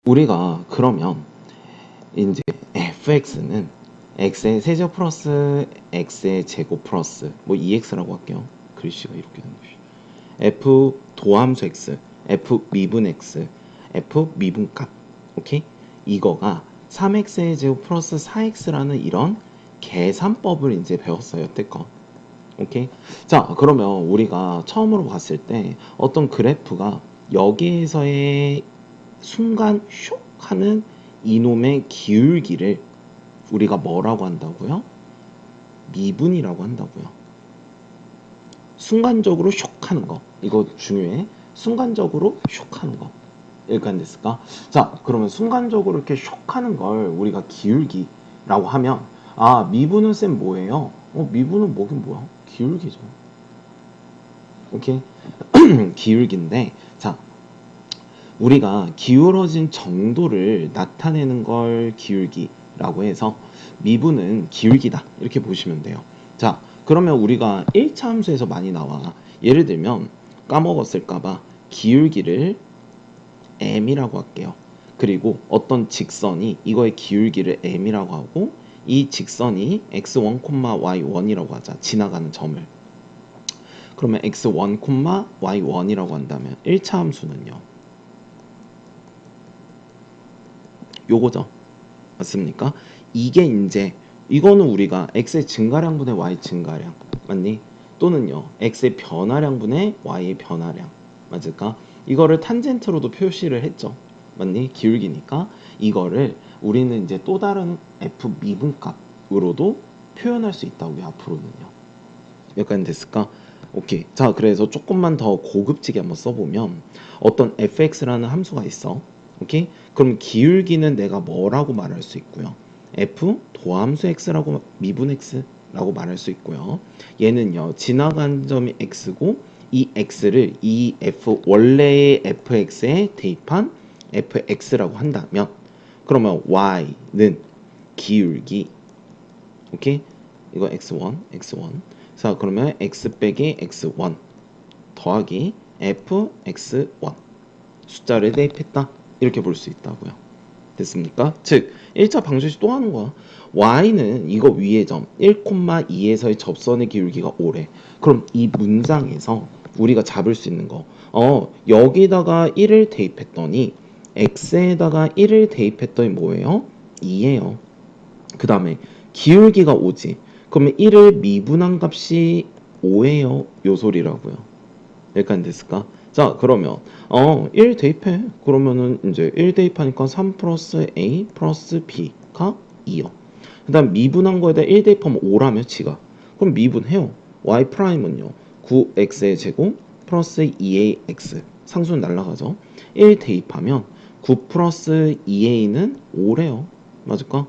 우리가 그러면 이제 fx는 x의 세제곱 플러스 x의 제곱 플러스 뭐 2x라고 할게요. 글씨가 이렇게 된 것이 f 도함수 x, f 미분 x, f 미분값, 오케이? 이거가 3x의 제곱 플러스 4x라는 이런 계산법을 이제 배웠어요. 여태껏. 오케이? 자, 그러면 우리가 처음으로 봤을 때 어떤 그래프가 여기에서의 순간 슉 하는 이놈의 기울기를 우리가 뭐라고 한다고요? 미분이라고 한다고요. 순간적으로 슉 하는 거. 이거 중요해. 순간적으로 슉 하는 거. 여기까지 됐을까? 자, 그러면 순간적으로 이렇게 슉 하는 걸 우리가 기울기라고 하면, 아, 미분은 쌤 뭐예요? 미분은 뭐긴 뭐야? 기울기죠. 오케이? 기울기인데, 자, 우리가 기울어진 정도를 나타내는 걸 기울기라고 해서 미분은 기울기다 이렇게 보시면 돼요. 자, 그러면 우리가 1차 함수에서 많이 나와. 예를 들면 까먹었을까봐 기울기를 m이라고 할게요. 그리고 어떤 직선이 이거의 기울기를 m이라고 하고 이 직선이 x1, y1이라고 하자. 지나가는 점을. 그러면 x1, y1이라고 한다면 1차 함수는요. 요거죠. 맞습니까? 이게 이제 이거는 우리가 x의 증가량분의 y 증가량 맞니? 또는요 x의 변화량분의 y의 변화량 맞을까? 이거를 탄젠트로도 표시를 했죠. 맞니? 기울기니까 이거를 우리는 이제 또 다른 f 미분값으로도 표현할 수 있다고요. 앞으로는요. 여기까지 됐을까? 오케이. 자, 그래서 조금만 더 고급지게 한번 써보면 어떤 fx라는 함수가 있어. 오케이? 그럼 기울기는 내가 뭐라고 말할 수 있고요. f 도함수 x라고 미분 x라고 말할 수 있고요. 얘는요. 지나간 점이 x고 이 x를 이 f 원래의 fx에 대입한 fx라고 한다면 그러면 y는 기울기 오케이? 이거 x1 자, 그러면 x 빼기 x1 더하기 fx1 숫자를 대입했다. 이렇게 볼 수 있다고요. 됐습니까? 즉 1차 방정식 또 하는 거야. y는 이거 위의 점 1,2에서의 접선의 기울기가 5래. 그럼 이 문장에서 우리가 잡을 수 있는 거 여기다가 1을 대입했더니 x에다가 1을 대입했더니 뭐예요? 2예요. 그 다음에 기울기가 5지. 그러면 1을 미분한 값이 5예요. 요 소리라고요. 여기까지 됐을까? 자, 그러면 1 대입해. 그러면은 이제 1 대입하니까 3 플러스 a 플러스 b가 2요. 그 다음 미분한 거에다 1 대입하면 5라며 지가. 그럼 미분해요. y 프라임은요. 9x의 제곱 플러스 2ax 상수는 날라가죠. 1 대입하면 9 플러스 2a는 5래요. 맞을까?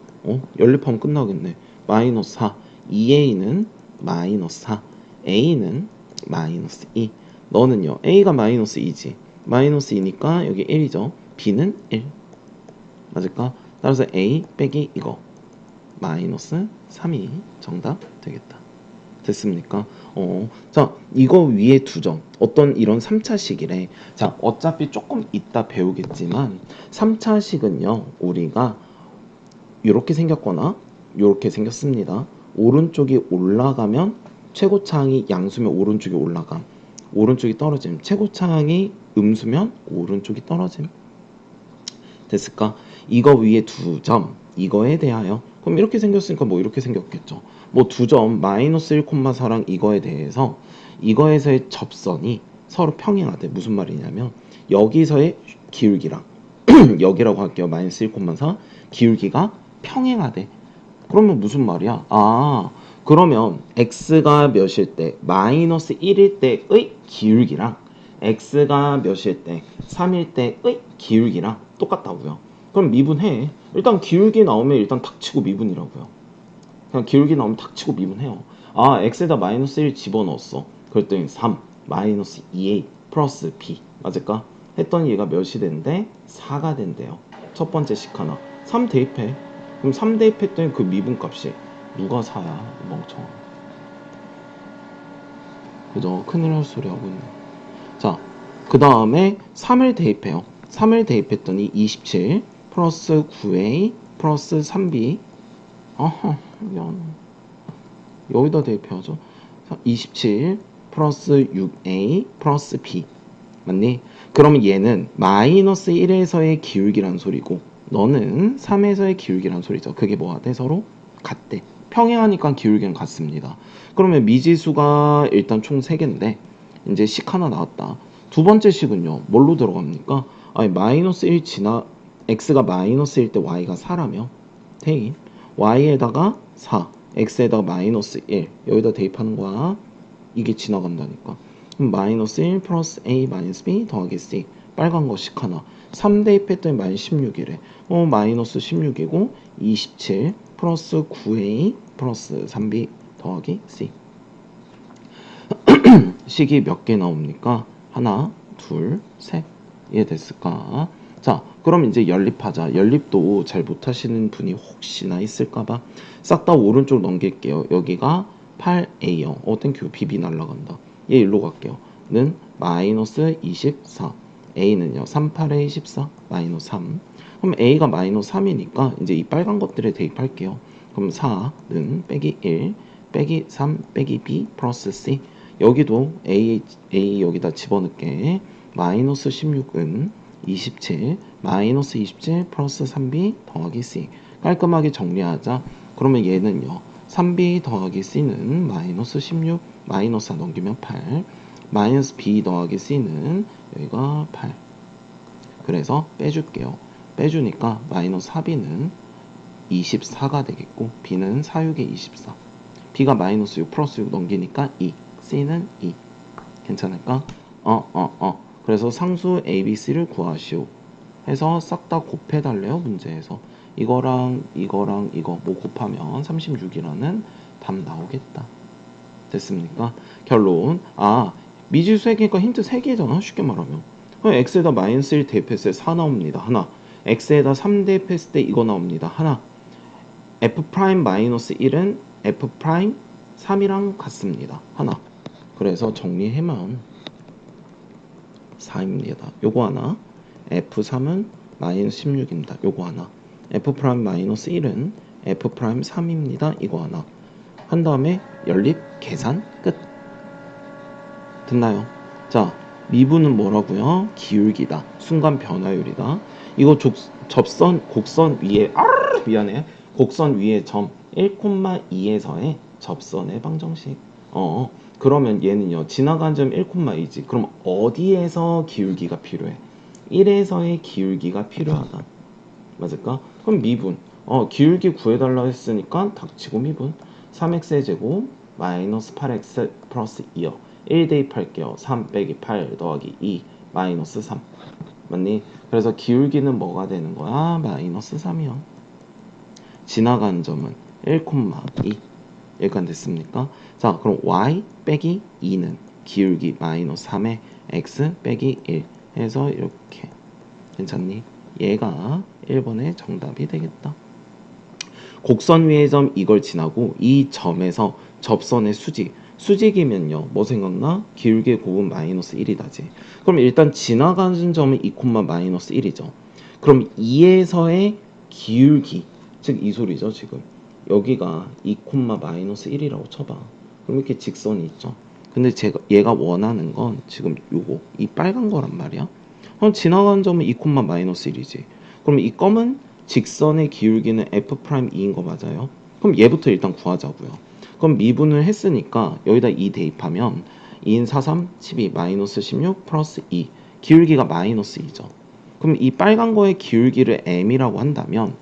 연립하면 끝나겠네. 마이너스 4 2a는 마이너스 4 a는 마이너스 2 너는요 a가 마이너스 2지 마이너스 2니까 여기 1이죠 b는 1 맞을까? 따라서 a 빼기 이거 마이너스 3이 정답 되겠다. 됐습니까? 자 이거 위에 두 점 어떤 이런 3차식이래. 자 어차피 조금 이따 배우겠지만 3차식은요 우리가 이렇게 생겼거나 이렇게 생겼습니다. 오른쪽이 올라가면 최고차항이 양수면 오른쪽이 올라감 오른쪽이 떨어짐 최고차항이 음수면 오른쪽이 떨어짐 됐을까? 이거 위에 두 점 이거에 대하여 그럼 이렇게 생겼으니까 뭐 이렇게 생겼겠죠. 뭐 두 점 마이너스 1,4랑 이거에 대해서 이거에서의 접선이 서로 평행하대. 무슨 말이냐면 여기서의 기울기랑 여기라고 할게요. 마이너스 1,4 기울기가 평행하대. 그러면 무슨 말이야? 그러면 x가 몇일 때 마이너스 1일 때의 기울기랑 x가 몇일 때 3일 때의 기울기랑 똑같다고요. 그럼 미분해. 일단 기울기 나오면 일단 탁치고 미분이라고요. 그냥 기울기 나오면 탁치고 미분해요. x에다 마이너스 1 집어넣었어. 그랬더니 3 마이너스 2a 플러스 b 맞을까? 했더니 얘가 몇이 된대? 4가 된대요. 첫 번째 식 하나 3 대입해. 그럼 3 대입했더니 그 미분값이 누가 4야? 멍청아. 그죠? 큰일 날 소리 하고 있네. 자, 그 다음에 3을 대입해요. 3을 대입했더니 27 플러스 9a 플러스 3b. 어허, 여기다 대입해야죠. 27 플러스 6a 플러스 b. 맞니? 그러면 얘는 마이너스 1에서의 기울기란 소리고 너는 3에서의 기울기란 소리죠. 그게 뭐가 돼? 서로 같대. 평행하니까 기울기는 같습니다. 그러면 미지수가 일단 총 3개인데 이제 식 하나 나왔다. 두 번째 식은요. 뭘로 들어갑니까? 아니 마이너스 1 x가 마이너스 1 때 y가 4라며 대입 y에다가 4 x에다가 마이너스 1 여기다 대입하는 거야. 이게 지나간다니까. 그럼 마이너스 1 플러스 a 마이너스 b 더하기 c. 빨간 거 식 하나. 3 대입했더니 마이너스 16이래. 마이너스 16이고 27 플러스 9a 플러스 3b 더하기 c. 식이 몇 개 나옵니까? 하나, 둘, 셋. 이해됐을까? 자, 그럼 이제 연립하자. 연립도 잘 못하시는 분이 혹시나 있을까봐 싹 다 오른쪽 넘길게요. 여기가 8a요. 땡큐. bb 날라간다. 얘 일로 갈게요. 는 마이너스 24. a는요. 38에 24 마이너스 3. 그럼 a가 마이너스 3이니까 이제 이 빨간 것들에 대입할게요. 그럼 4는 빼기 1 빼기 3 빼기 b 플러스 c. 여기도 a 여기다 집어넣게. 마이너스 16은 27 마이너스 27 플러스 3b 더하기 c. 깔끔하게 정리하자. 그러면 얘는요. 3b 더하기 c는 마이너스 16 마이너스 4 넘기면 8 마이너스 b 더하기 c는 여기가 8. 그래서 빼줄게요. 빼주니까 마이너스 4b는 24가 되겠고 b는 4, 6에 24. b가 마이너스 6 플러스 6 넘기니까 2 c는 2. 괜찮을까? 그래서 상수 ABC를 구하시오 해서 싹 다 곱해달래요. 문제에서 이거랑 이거 뭐 곱하면 36이라는 답 나오겠다. 됐습니까? 결론. 미지수 3개니까 힌트 3개잖아. 쉽게 말하면 x에다 마이너스 1 대입했을 때 4 나옵니다. 하나. x에다 3 대입했을 때 이거 나옵니다. 하나. f 프라임 마이너스 1은 f 프라임 3이랑 같습니다. 하나. 그래서 정리해면 4입니다. 요거 하나. f3은 마이너스 16입니다. 요거 하나. f 프라임 마이너스 1은 f 프라임 3입니다. 이거 하나. 한 다음에 연립 계산 끝. 됐나요? 자, 미분은 뭐라고요? 기울기다. 순간 변화율이다. 이거 곡선 위에 미안해. 곡선 위에 점 1,2에서의 접선의 방정식. 그러면 얘는요. 지나간 점 1,2지. 그럼 어디에서 기울기가 필요해? 1에서의 기울기가 필요하다. 맞을까? 그럼 미분. 기울기 구해달라 했으니까 닥치고 미분. 3x의 제곱 마이너스 8x 플러스 2요. 1 대입할게요. 3 빼기 8 더하기 2 마이너스 3. 맞니? 그래서 기울기는 뭐가 되는 거야? 마이너스 3이요. 지나간 점은 1,2. 여기까지 됐습니까? 자, 그럼 y 빼기 2는 기울기 마이너스 3에 x 빼기 1 해서 이렇게. 괜찮니? 얘가 1번의 정답이 되겠다. 곡선 위의 점 이걸 지나고 이 점에서 접선의 수직이면요. 뭐 생각나? 기울기의 곱은 마이너스 1이다지. 그럼 일단 지나가는 점은 2, 마이너스 1이죠. 그럼 2에서의 기울기, 즉 이 소리죠. 지금 여기가 2, 마이너스 1이라고 쳐봐. 그럼 이렇게 직선이 있죠. 근데 얘가 원하는 건 지금 요거 이 빨간 거란 말이야. 그럼 지나가는 점은 2, 마이너스 1이지. 그럼 이 검은 직선의 기울기는 f'2인 거 맞아요? 그럼 얘부터 일단 구하자고요. 그럼 미분을 했으니까 여기다 2 대입하면 2인 4, 3, 12 마이너스 16 플러스 2 기울기가 마이너스 2죠. 그럼 이 빨간 거의 기울기를 m이라고 한다면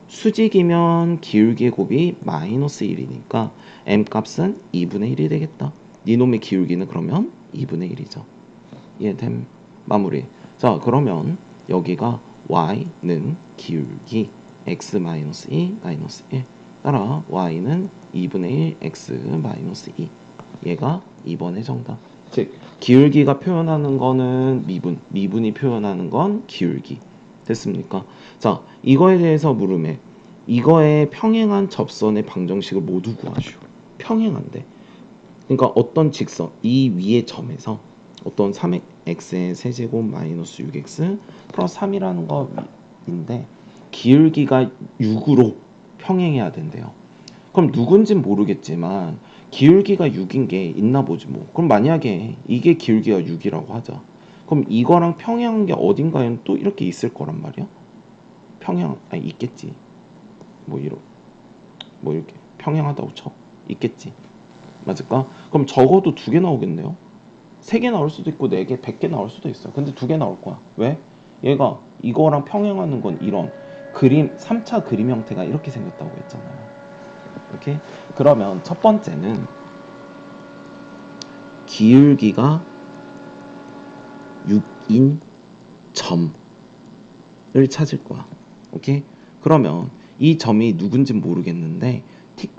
수직이면 기울기의 곱이 마이너스 1이니까 m 값은 2분의 1이 되겠다. 니놈의 기울기는 그러면 2분의 1이죠. 이해됨? 마무리. 자, 그러면 여기가 y는 기울기 x 마이너스 2 마이너스 1 따라 y는 2분의 1 x 마이너스 2. 얘가 2번의 정답. 즉 기울기가 표현하는 거는 미분이 표현하는 건 기울기. 됐습니까? 자, 이거에 대해서 물음에 이거에 평행한 접선의 방정식을 모두 구하시오. 평행한데. 그러니까 어떤 직선 이 위의 점에서 어떤 x의 세제곱 마이너스 6x 플러스 3이라는 거인데 기울기가 6으로 평행해야 된대요. 그럼 누군진 모르겠지만 기울기가 6인 게 있나 보지 뭐. 그럼 만약에 이게 기울기가 6이라고 하자. 그럼 이거랑 평행한 게 어딘가에는 또 이렇게 있을 거란 말이야. 아니 있겠지. 뭐 이렇게 평행하다고 쳐. 있겠지. 맞을까? 그럼 적어도 2개 나오겠네요. 3개 나올 수도 있고 4개, 100개 나올 수도 있어요. 근데 2개 나올 거야. 왜? 얘가 이거랑 평행하는 건 이런 그림, 3차 그림 형태가 이렇게 생겼다고 했잖아요. 이렇게? 그러면 첫 번째는 기울기가 6인 점을 찾을 거야. 오케이? 그러면 이 점이 누군지 모르겠는데 t,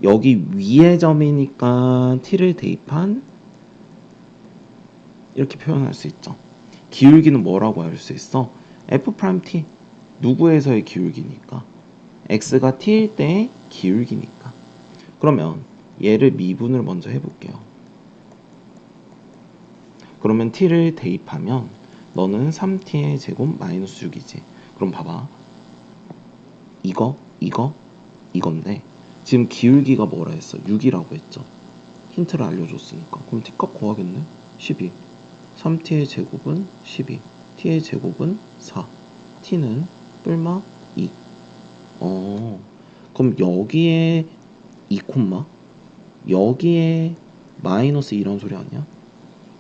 여기 위의 점이니까 t를 대입한 이렇게 표현할 수 있죠. 기울기는 뭐라고 할 수 있어? f't 누구에서의 기울기니까 x가 t일 때의 기울기니까. 그러면 얘를 미분을 먼저 해볼게요. 그러면 t를 대입하면 너는 3t의 제곱 마이너스 6이지. 그럼 봐봐. 이건데 지금 기울기가 뭐라 했어? 6이라고 했죠. 힌트를 알려줬으니까. 그럼 t값 구하겠네. 12. 3t의 제곱은 12. t의 제곱은 4. t는 뿔마 2. 그럼 여기에 2, 여기에 마이너스 이런 소리 아니야?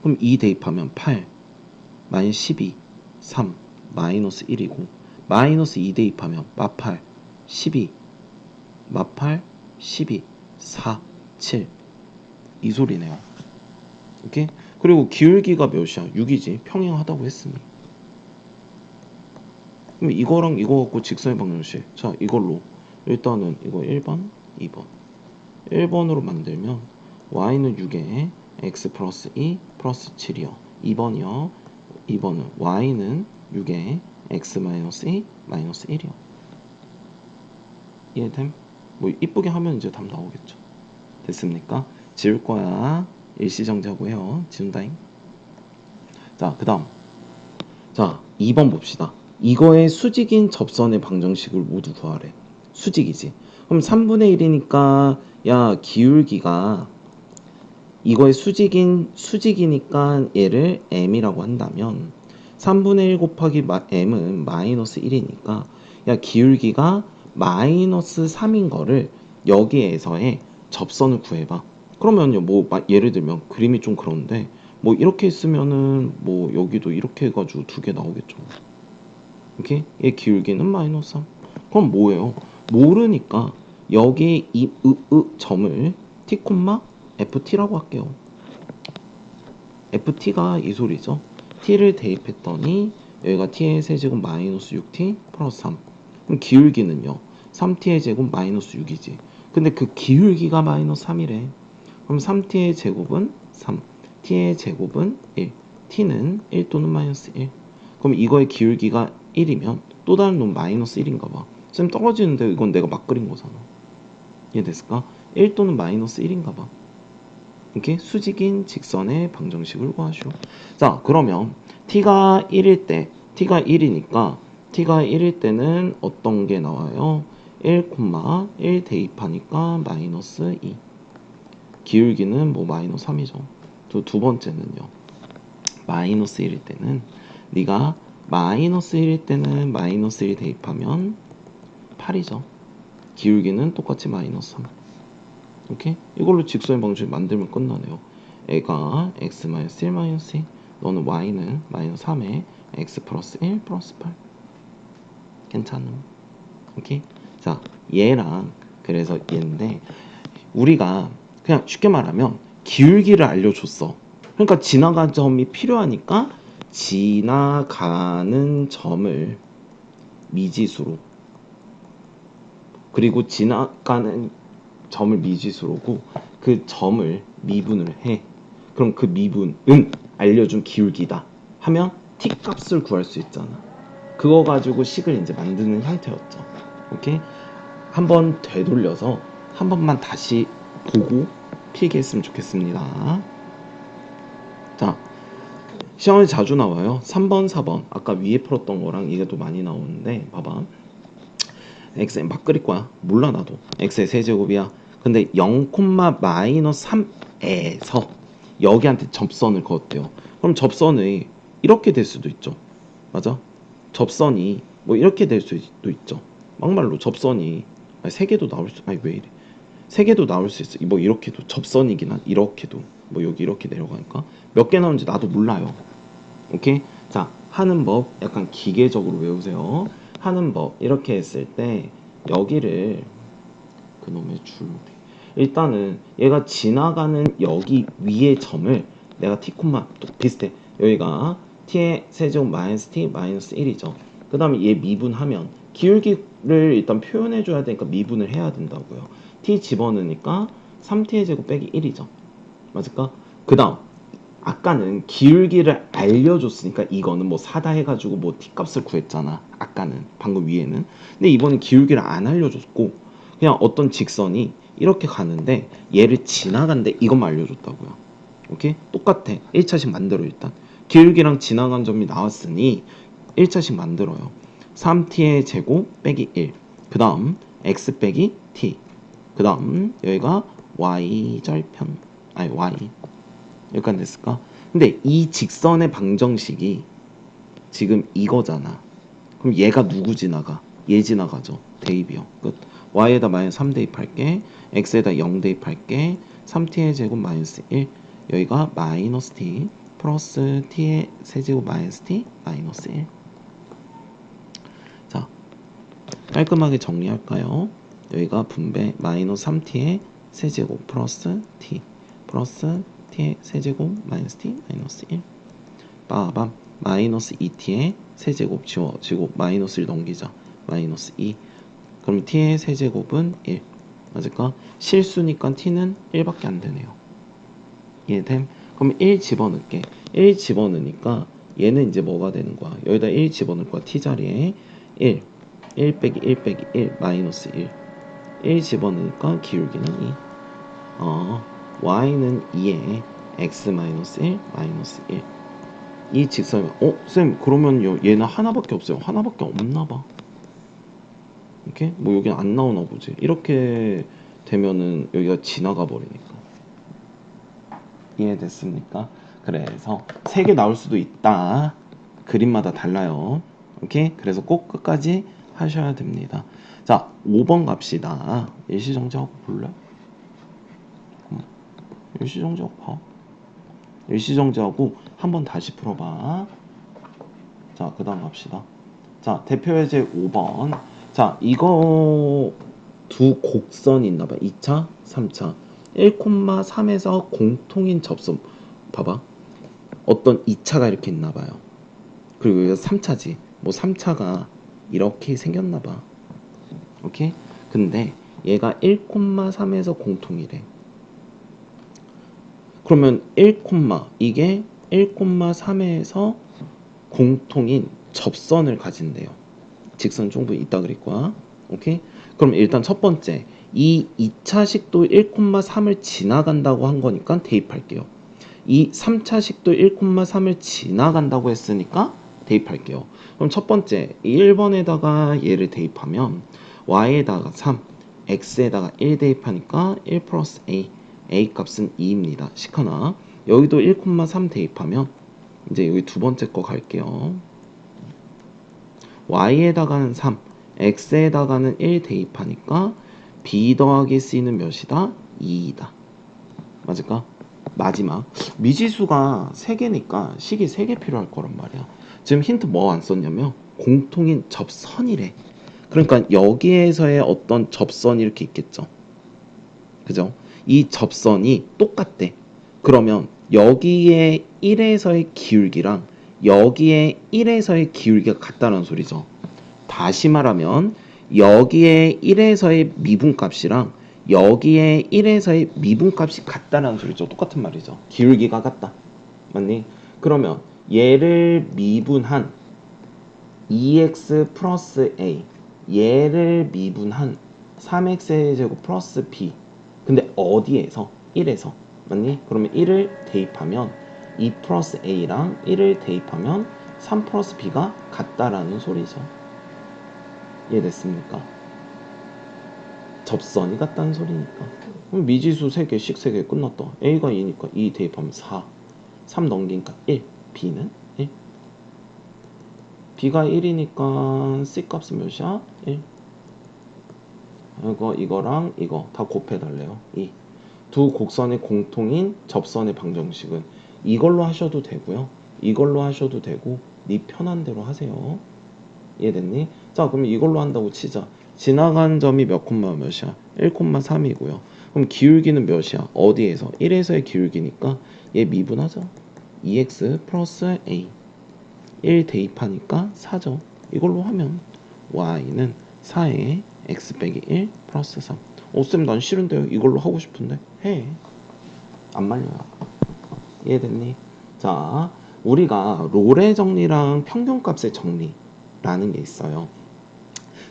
그럼 2 대입하면 8 마이너스 12 3 마이너스 1이고 마이너스 2 대입하면 마팔 12 마팔 12 4 7 이 소리네요. 오케이? 그리고 기울기가 몇이야? 6이지. 평행하다고 했으니. 그럼 이거랑 이거 갖고 직선의 방정식. 자, 이걸로 일단은 이거 1번, 2번. 1번으로 만들면 y는 6에 x 플러스 2 플러스 7이요. 2번이요. 2번은 y는 6에 x 마이너스 2 마이너스 1이요. 이해됨? 뭐 이쁘게 하면 이제 답 나오겠죠. 됐습니까? 지울 거야. 일시정지하고 해요. 지운다잉. 자, 그 다음. 자, 2번 봅시다. 이거의 수직인 접선의 방정식을 모두 구하래. 수직이지. 그럼 3분의 1이니까 야 기울기가 이거의 수직이니까 얘를 m이라고 한다면 3분의 1 곱하기 m은 마이너스 1이니까 야 기울기가 마이너스 3인 거를 여기에서의 접선을 구해봐. 그러면요 뭐 예를 들면 그림이 좀 그런데 뭐 이렇게 있으면은 뭐 여기도 이렇게 해가지고 2개 나오겠죠. 이렇게 얘 기울기는 마이너스 3. 그럼 뭐예요? 모르니까 여기 이 점을 t, ft라고 할게요. ft가 이 소리죠. t를 대입했더니 여기가 t의 세제곱 마이너스 6t 플러스 3. 그럼 기울기는요. 3t의 제곱 마이너스 6이지. 근데 그 기울기가 마이너스 3이래. 그럼 3t의 제곱은 3. t의 제곱은 1. t는 1 또는 마이너스 1. 그럼 이거의 기울기가 1이면 또 다른 놈 마이너스 1인가 봐. 쌤 떨어지는데 이건 내가 막 그린 거잖아. 이해됐을까? 1 또는 마이너스 1인가 봐. 이렇게 수직인 직선의 방정식을 구하시오. 자, 그러면 t가 1일 때, t가 1이니까 t가 1일 때는 어떤 게 나와요? 1, 1 대입하니까 마이너스 2. 기울기는 뭐 마이너스 3이죠. 두 번째는요. 마이너스 1일 때는 네가 마이너스 1일 때는 마이너스 1 대입하면 8이죠. 기울기는 똑같이 마이너스 3. 오케이? 이걸로 직선의 방정식 만들면 끝나네요. 애가 x 마이너스 1 마이너스 2, 너는 y는 마이너스 3에 x 플러스 1 플러스 8. 괜찮음. 오케이? 자, 얘랑 그래서 얘인데 우리가 그냥 쉽게 말하면 기울기를 알려줬어. 그러니까 지나간 점이 필요하니까 지나가는 점을 미지수로 그리고 지나가는 점을 미지수로고 그 점을 미분을 해. 그럼 그 미분은 알려준 기울기다 하면 t 값을 구할 수 있잖아. 그거 가지고 식을 이제 만드는 형태였죠. 오케이? 한번 되돌려서 한 번만 다시 보고 필기했으면 좋겠습니다. 자, 시험에 자주 나와요. 3번, 4번. 아까 위에 풀었던 거랑 이게 또 많이 나오는데 봐봐. x에 막 그릴 거야. 몰라 나도. x의 세제곱이야. 근데 0,-3에서 여기한테 접선을 그었대요. 그럼 접선이 이렇게 될 수도 있죠. 맞아? 접선이 뭐 이렇게 될 수도 있죠. 막말로 접선이 아니, 3개도 나올 수 아니 왜 이래. 3개도 나올 수 있어. 뭐 이렇게도 접선이긴 한 이렇게도 뭐 여기 이렇게 내려가니까 몇 개 나오는지 나도 몰라요. 오케이? 자, 하는 법 약간 기계적으로 외우세요. 하는 법 이렇게 했을 때 여기를 그놈의 줄놀이 일단은 얘가 지나가는 여기 위의 점을 내가 t, 또 비슷해. 여기가 t의 세제곱 마이너스 t 마이너스 1이죠. 그 다음에 얘 미분하면 기울기를 일단 표현해 줘야 되니까 미분을 해야 된다고요. t 집어넣으니까 3t의 제곱 빼기 1이죠. 맞을까? 그 다음 아까는 기울기를 알려줬으니까 이거는 뭐 사다 해가지고 뭐 t값을 구했잖아. 아까는 방금 위에는. 근데 이번엔 기울기를 안 알려줬고 그냥 어떤 직선이 이렇게 가는데 얘를 지나간대 이것만 알려줬다고요. 오케이? 똑같아. 1차식 만들어 일단. 기울기랑 지나간 점이 나왔으니 1차식 만들어요. 3t의 제곱 빼기 1. 그 다음 x 빼기 t. 그 다음 여기가 y 절편. 아니 y. 여기까지 됐을까? 근데 이 직선의 방정식이 지금 이거잖아. 그럼 얘가 누구 지나가? 얘 지나가죠. 대입이요. 끝. y에다 마이너스 3 대입할게. x에다 0 대입할게. 3t의 제곱 마이너스 1. 여기가 마이너스 t 플러스 t의 세제곱 마이너스 t 마이너스 1. 자, 깔끔하게 정리할까요? 여기가 분배 마이너스 3t의 세제곱 플러스 t 플러스 t의 세제곱 마이너스 t 마이너스 1. 빠밤 마이너스 2t의 세제곱 지워지고 마이너스 1 넘기자. 마이너스 2. 그럼 t의 세제곱은 1. 맞을까? 실수니까 t는 1밖에 안 되네요. 이해됨? 그럼 1 집어넣을게. 1 집어넣으니까 얘는 이제 뭐가 되는 거야? 여기다 1 집어넣을 거야. t 자리에 1. 1 빼기 1 빼기 1 마이너스 1. 1 집어넣으니까 기울기는 2. y는 2에 x 마이너스 1 마이너스 1. 이 직선이 쌤 그러면 얘는 하나밖에 없어요. 하나밖에 없나봐. 이렇게 뭐 여기 안 나오나 보지. 이렇게 되면은 여기가 지나가 버리니까. 이해됐습니까? 그래서 3개 나올 수도 있다. 그림마다 달라요. 오케이? 그래서 꼭 끝까지 하셔야 됩니다. 자, 5번 갑시다. 일시정지하고 볼래? 일시정지하고 봐. 일시정지하고 한번 다시 풀어봐. 자, 그 다음 갑시다. 자, 대표예제 5번. 자, 이거 두 곡선이 있나봐. 2차, 3차. 1,3에서 공통인 접선. 봐봐. 어떤 2차가 이렇게 있나봐요. 그리고 여기가 3차지. 뭐 3차가 이렇게 생겼나봐. 오케이? 근데 얘가 1,3에서 공통이래. 그러면 1, 이게 1,3에서 공통인 접선을 가진대요. 직선 충분히 있다 그릴 거야. 오케이? 그럼 일단 첫 번째 이 2차식도 1,3을 지나간다고 한 거니까 대입할게요. 이 3차식도 1,3을 지나간다고 했으니까 대입할게요. 그럼 첫 번째 1번에다가 얘를 대입하면 y에다가 3, x에다가 1 대입하니까 1 플러스 a, a 값은 2입니다. 시커나 여기도 1,3 대입하면 이제 여기 두 번째 거 갈게요. y에다가는 3, x에다가는 1 대입하니까 b 더하기 c는 몇이다? 2이다. 맞을까? 마지막 미지수가 3개니까 식이 3개 필요할 거란 말이야. 지금 힌트 뭐 안 썼냐면 공통인 접선이래. 그러니까 여기에서의 어떤 접선이 이렇게 있겠죠. 그죠? 이 접선이 똑같대. 그러면 여기에 1에서의 기울기랑 여기에 1에서의 기울기가 같다는 소리죠. 다시 말하면 여기에 1에서의 미분값이랑 여기에 1에서의 미분값이 같다는 소리죠. 똑같은 말이죠. 기울기가 같다. 맞니? 그러면 얘를 미분한 2x 플러스 a, 얘를 미분한 3x의 제곱 플러스 b. 근데 어디에서? 1에서. 맞니? 그러면 1을 대입하면 2 플러스 A랑 1을 대입하면 3 플러스 B가 같다라는 소리죠. 이해됐습니까? 접선이 같다는 소리니까. 그럼 미지수 3개씩 3개 끝났다. A가 2니까 2 대입하면 4. 3 넘기니까 1. B는 1. B가 1이니까 C 값은 몇이야? 1. 이거랑 이거 다 곱해달래요. 2. 두 곡선의 공통인 접선의 방정식은 이걸로 하셔도 되고요. 이걸로 하셔도 되고 네 편한 대로 하세요. 이해됐니? 자, 그럼 이걸로 한다고 치자. 지나간 점이 몇 콤마 몇이야? 1,3이고요. 그럼 기울기는 몇이야? 어디에서? 1에서의 기울기니까 얘 미분하자. 2x 플러스 a 1 대입하니까 4죠. 이걸로 하면 y는 4에 x 빼기 1 플러스 3. 쌤 난 싫은데요. 이걸로 하고 싶은데 해. 안 말려요. 이해됐니? 자, 우리가 롤의 정리랑 평균값의 정리라는 게 있어요.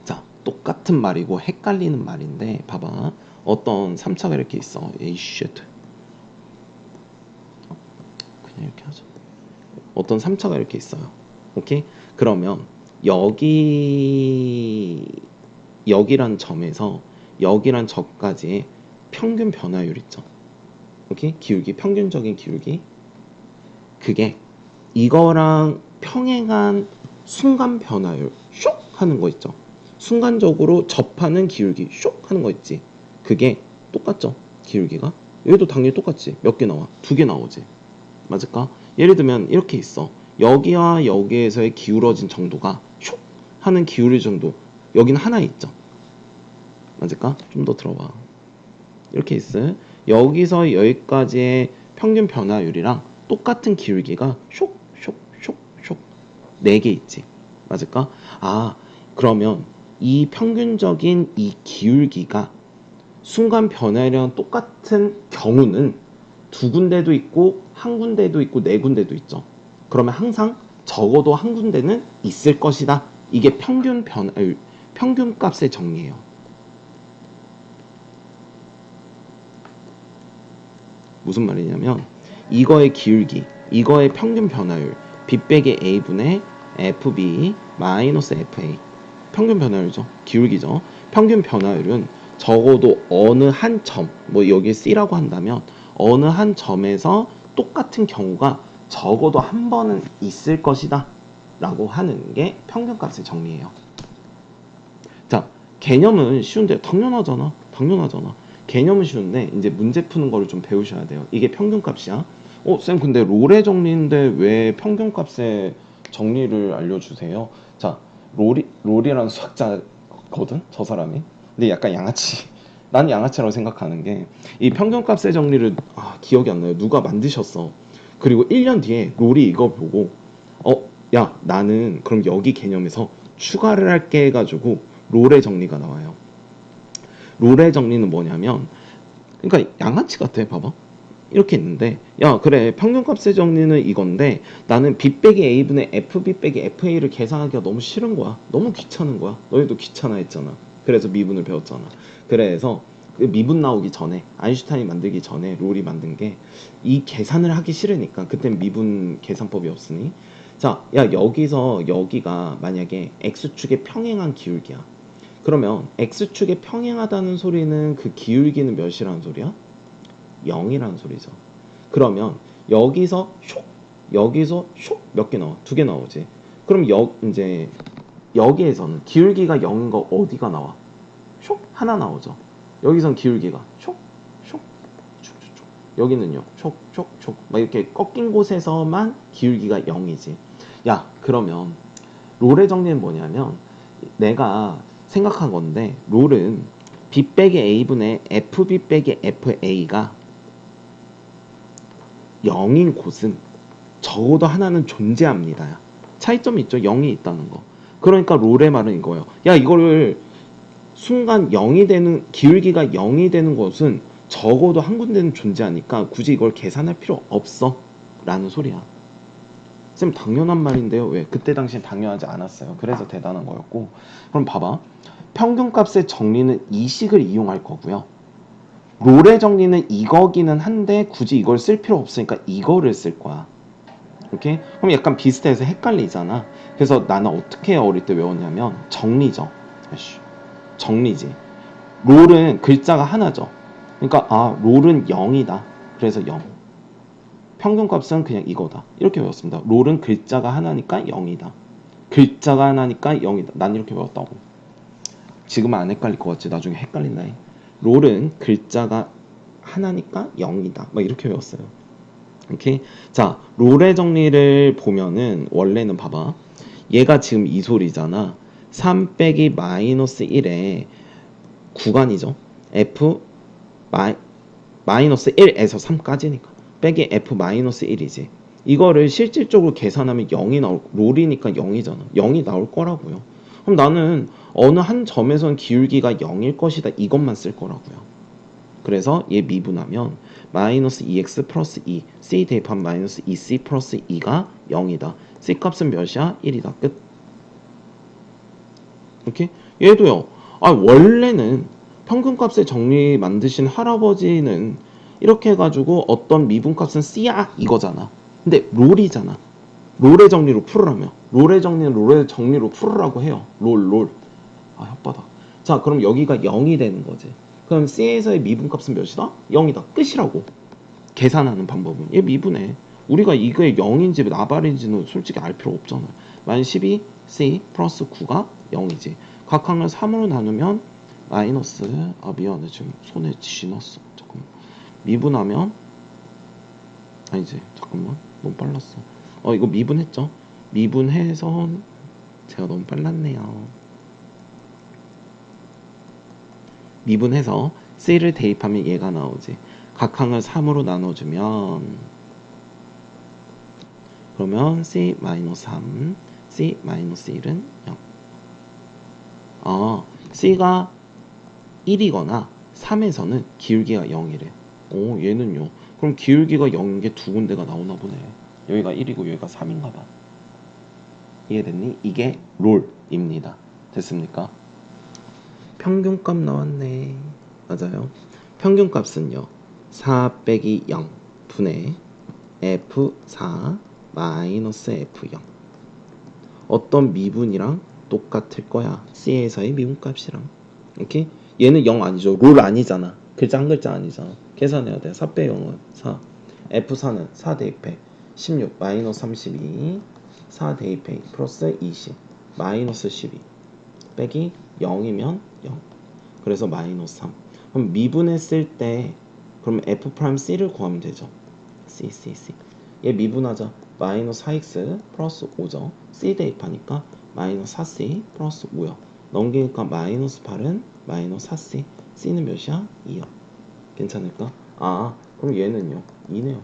자, 똑같은 말이고 헷갈리는 말인데 봐봐. 어떤 3차가 이렇게 있어. 에이 쉣. 그냥 이렇게 하자. 어떤 3차가 이렇게 있어요. 오케이? 그러면 여기란 점에서 여기란 점까지의 평균 변화율 있죠. 오케이? 기울기, 평균적인 기울기. 그게 이거랑 평행한 순간 변화율 쇽 하는 거 있죠. 순간적으로 접하는 기울기 쇽 하는 거 있지. 그게 똑같죠. 기울기가. 여기도 당연히 똑같지. 몇 개 나와? 2개 나오지. 맞을까? 예를 들면 이렇게 있어. 여기와 여기에서의 기울어진 정도가 쇽 하는 기울의 정도. 여기는 하나 있죠. 맞을까? 좀 더 들어봐. 이렇게 있어. 여기서 여기까지의 평균 변화율이랑 똑같은 기울기가 쇽, 쇽, 쇽, 쇽 4개 있지. 맞을까? 아, 그러면 이 평균적인 이 기울기가 순간 변화율이랑 똑같은 경우는 2군데도 있고 1군데도 있고 4군데도 있죠. 그러면 항상 적어도 1군데는 있을 것이다. 이게 평균 변화율, 평균값의 정리예요. 무슨 말이냐면 이거의 기울기, 이거의 평균 변화율 B 빼기 A분의 FB 마이너스 FA 평균 변화율이죠. 기울기죠. 평균 변화율은 적어도 어느 한 점, 뭐 여기 C라고 한다면 어느 한 점에서 똑같은 경우가 적어도 한 번은 있을 것이다 라고 하는 게 평균값의 정리예요. 자, 개념은 쉬운데 당연하잖아. 개념은 쉬운데 이제 문제 푸는 거를 좀 배우셔야 돼요. 이게 평균값이야. 쌤 근데 롤의 정리인데 왜 평균값의 정리를 알려주세요? 자, 롤이라는 수학자거든? 저 사람이. 근데 약간 양아치. 난 양아치라고 생각하는 게 이 평균값의 정리를 기억이 안 나요. 누가 만드셨어. 그리고 1년 뒤에 롤이 이거 보고 야 나는 그럼 여기 개념에서 추가를 할게 해가지고 롤의 정리가 나와요. 롤의 정리는 뭐냐면 그러니까 양아치 같아. 봐봐. 이렇게 있는데 야 그래 평균값의 정리는 이건데 나는 B 빼기 A분의 FB 빼기 FA를 계산하기가 너무 싫은 거야. 너무 귀찮은 거야. 너희도 귀찮아 했잖아. 그래서 미분을 배웠잖아. 그래서 그 미분 나오기 전에 아인슈타인이 만들기 전에 롤이 만든 게 이 계산을 하기 싫으니까 그땐 미분 계산법이 없으니 자, 야 여기서 여기가 만약에 X축의 평행한 기울기야. 그러면 X축에 평행하다는 소리는 그 기울기는 몇이라는 소리야? 0이라는 소리죠. 그러면 여기서 쇽 몇 개 나와? 2개 나오지. 그럼 이제 여기에서는 기울기가 0인 거 어디가 나와? 쇽 하나 나오죠. 여기선 기울기가 쇽 여기는요 촉 막 이렇게 꺾인 곳에서만 기울기가 0이지. 야 그러면 롤의 정리는 뭐냐면 내가 생각한 건데 롤은 B 빼기 A분의 FB 빼기 FA가 0인 곳은 적어도 하나는 존재합니다. 차이점이 있죠. 0이 있다는 거. 그러니까 롤의 말은 이거예요. 야 이거를 순간 0이 되는 기울기가 0이 되는 것은 적어도 한 군데는 존재하니까 굳이 이걸 계산할 필요 없어 라는 소리야. 쌤 당연한 말인데요. 왜? 그때 당시엔 당연하지 않았어요. 그래서 대단한 거였고. 그럼 봐봐. 평균값의 정리는 이 식을 이용할 거고요. 롤의 정리는 이거기는 한데 굳이 이걸 쓸 필요 없으니까 이거를 쓸 거야. 오케이? 그럼 약간 비슷해서 헷갈리잖아. 그래서 나는 어떻게 어릴 때 외웠냐면 정리죠. 아이씨, 정리지. 롤은 글자가 하나죠. 그러니까 롤은 0이다. 그래서 0. 평균값은 그냥 이거다. 이렇게 외웠습니다. 롤은 글자가 하나니까 0이다. 글자가 하나니까 0이다. 난 이렇게 외웠다고. 지금은 안 헷갈릴 것 같지. 나중에 헷갈린다. 롤은 글자가 하나니까 0이다. 막 이렇게 외웠어요. 오케이? 자, 롤의 정리를 보면은 원래는 봐봐. 얘가 지금 이 소리잖아. 3 빼기 마이너스 1에 구간이죠. f 마이너스 1에서 3까지니까 빼기 f 마이너스 1이지. 이거를 실질적으로 계산하면 0이 나올, 롤이니까 0이잖아. 0이 나올 거라고요. 그럼 나는 어느 한 점에선 기울기가 0일 것이다. 이것만 쓸 거라고요. 그래서 얘 미분하면 마이너스 2x 플러스 2 c 대입한 마이너스 2c 플러스 2가 0이다. c 값은 몇이야? 1이다. 끝. 오케이? 얘도요. 원래는 평균값의 정리 만드신 할아버지는 이렇게 해가지고 어떤 미분값은 c야 이거잖아. 근데 롤이잖아. 롤의 정리로 풀으라며. 롤의 정리는 롤의 정리로 풀으라고 해요. 롤. 혓바닥. 자, 그럼 여기가 0이 되는 거지. 그럼 C에서의 미분값은 몇이다? 0이다. 끝이라고. 계산하는 방법은. 얘 미분해. 우리가 이게 0인지 나발인지는 솔직히 알 필요 없잖아. 마이너스 12 C 플러스 9가 0이지. 각항을 3으로 나누면 마이너스 미안해. 지금 손에 쥐났어. 잠깐만. 미분하면 아니지. 잠깐만. 너무 빨랐어. 이거 미분했죠? 미분해서 제가 너무 빨랐네요. 미분해서 C를 대입하면 얘가 나오지. 각항을 3으로 나눠주면 그러면 C-3 C-1은 0. C가 1이거나 3에서는 기울기가 0이래. 얘는요. 그럼 기울기가 0인 게 두 군데가 나오나 보네. 여기가 1이고 여기가 3인가 봐. 이해됐니? 이게 롤입니다. 됐습니까? 평균값 나왔네. 맞아요. 평균값은요. 4 빼기 0 분의 F4 마이너스 F0. 어떤 미분이랑 똑같을 거야. C에서의 미분값이랑. 이렇게 얘는 0 아니죠. 롤 아니잖아. 글자 한 글자 아니잖아. 계산해야 돼. 4 빼기 0은 4. F4는 4 대입해. 16 마이너스 32 4 대입해 플러스 20 마이너스 12 빼기 0이면 0. 그래서 마이너스 3. 그럼 미분했을 때 그럼 F'C를 구하면 되죠. C. 얘 미분하자. 마이너스 4x 플러스 5죠. C 대입하니까 마이너스 4C 플러스 5요. 넘기니까 마이너스 8은 마이너스 4C. C는 몇이야? 2요. 괜찮을까? 그럼 얘는요. 2네요.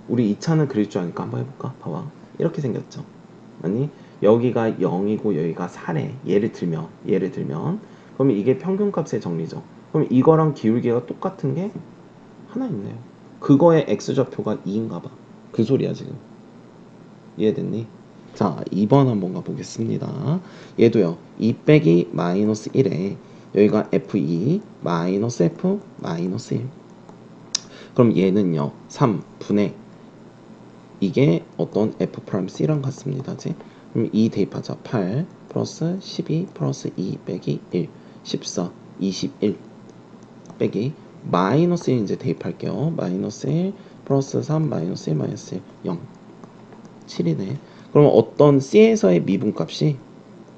우리 2차는 그릴 줄 아니까 한번 해볼까? 봐봐. 이렇게 생겼죠. 아니 여기가 0이고 여기가 4래. 예를 들면 그러면 이게 평균값의 정리죠. 그럼 이거랑 기울기가 똑같은 게 하나 있네요. 그거의 x좌표가 2인가 봐. 그 소리야 지금. 이해됐니? 자, 2번 한번 가보겠습니다. 얘도요. 2 빼기 마이너스 1에 여기가 f2 마이너스 f 마이너스 1. 그럼 얘는요. 3분의 이게 어떤 f'C랑 같습니다. 그럼 2 대입하자. 8 플러스 12 플러스 2 빼기 1 14 21 빼기 마이너스 1 이제 대입할게요. 마이너스 1 플러스 3 마이너스 1 마이너스 1 0 7이네. 그럼 어떤 C에서의 미분값이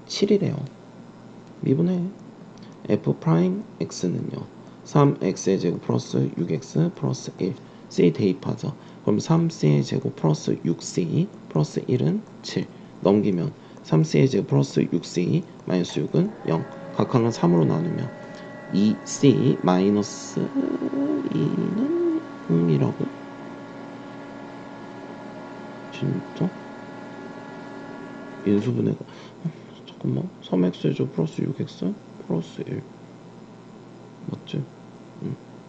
7이래요. 미분해. F'X는요. 3X의 제곱 플러스 6X 플러스 1 C 대입하자. 그럼 3C의 제곱 플러스 6C 플러스 1은 7 넘기면 3C의 제곱 플러스 6C 마이너스 6은 0 각항은 3으로 나누면 2C 마이너스 2는 0이라고? 진짜? 인수분해가 잠깐만 3X의 제곱 플러스 6X 플러스 1 맞지?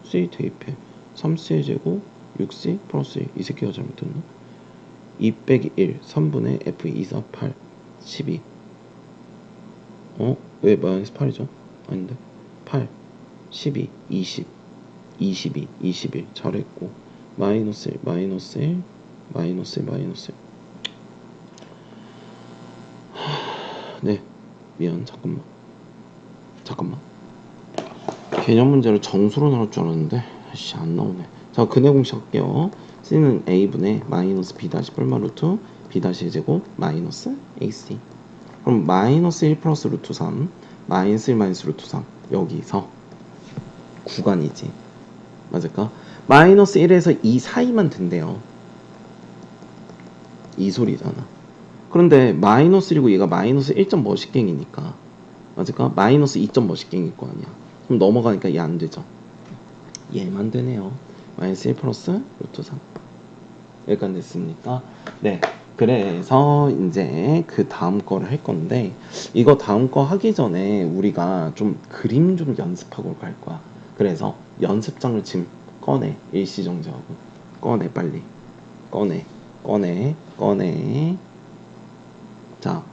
C 대입해 3C의 제곱 6C 플러스 1 이 새끼가 잘못했나? 2 빼기 1 3분의 F 2 4 8 12 왜 마이너스 8이죠? 아닌데 8 12 20 22 21 잘했고 마이너스 1 마이너스 1 마이너스 네, 미안. 잠깐만. 개념 문제를 정수로 나올 줄 알았는데 아씨 안 나오네. 자, 근해 공식 할게요. C는 A분의 마이너스 B 다시 뿔마 루트 B 다시 제곱 마이너스 AC. 그럼 마이너스 1 플러스 루트 3 마이너스 1 마이너스 루트 3 여기서 구간이지. 맞을까? 마이너스 1에서 2 사이만 된대요. 이 소리잖아. 그런데 마이너스 1이고 얘가 마이너스 1점 뭐십갱이니까 맞을까? 마이너스 2점 뭐십갱일 거 아니야. 그럼 넘어가니까 얘 안 되죠. 얘만 되네요. 마이너스 1 플러스 루트 3 여기까지 됐습니까? 네. 그래서 이제 그 다음 거를 할 건데 이거 다음 거 하기 전에 우리가 좀 그림 좀 연습하고 갈 거야. 그래서 연습장을 지금 꺼내. 일시정지하고 꺼내 빨리. 꺼내. 자,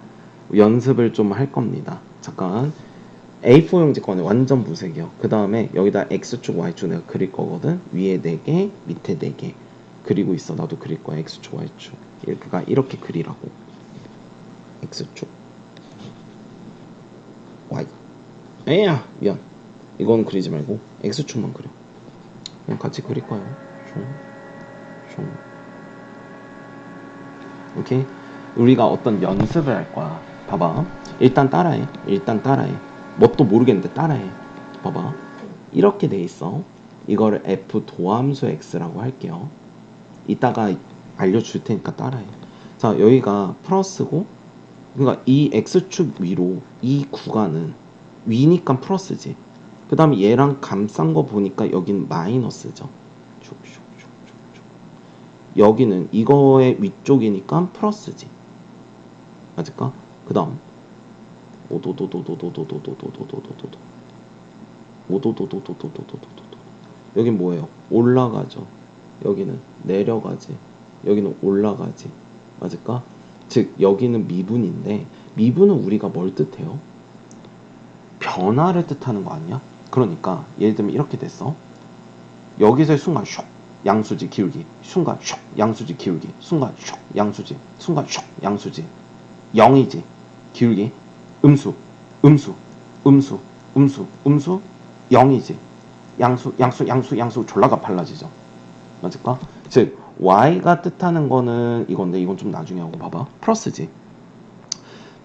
연습을 좀 할 겁니다. 잠깐. A4 용지 꺼내. 완전 무색이요. 그 다음에 여기다 X축, Y축 내가 그릴 거거든. 위에 4개, 밑에 4개. 그리고 있어. 나도 그릴 거야. X축, Y축. 그러니까 이렇게 그리라고. X축, Y. 에야, 미안. 이건 그리지 말고 X축만 그려. 그냥 같이 그릴 거예요. 숑. 오케이? 우리가 어떤 연습을 할 거야. 봐봐. 일단 따라해. 뭣도 모르겠는데 따라해. 봐봐. 이렇게 돼 있어. 이거를 F 도함수 X라고 할게요. 이따가 알려줄 테니까 따라해. 자, 여기가 플러스고, 그러니까 이 X축 위로 이 구간은 위니까 플러스지. 그 다음에 얘랑 감싼 거 보니까 여긴 마이너스죠. 여기는 이거의 위쪽이니까 플러스지. 맞을까? 그 다음 여긴 뭐예요? 올라가죠. 여기는 내려가지. 여기는 올라가지. 맞을까? 즉 여기는 미분인데 미분은 우리가 뭘 뜻해요? 변화를 뜻하는 거 아니야? 그러니까 예를 들면 이렇게 됐어. 여기서의 순간 슉 양수지 기울기, 순간 슉 양수지 기울기, 순간 슉 양수지, 순간 슉 양수지. 0이지 기울기. 음수 0이지. 양수 졸라가 빨라지죠. 맞을까? 즉 y가 뜻하는 거는 이건데 이건 좀 나중에 하고 봐봐. 플러스지.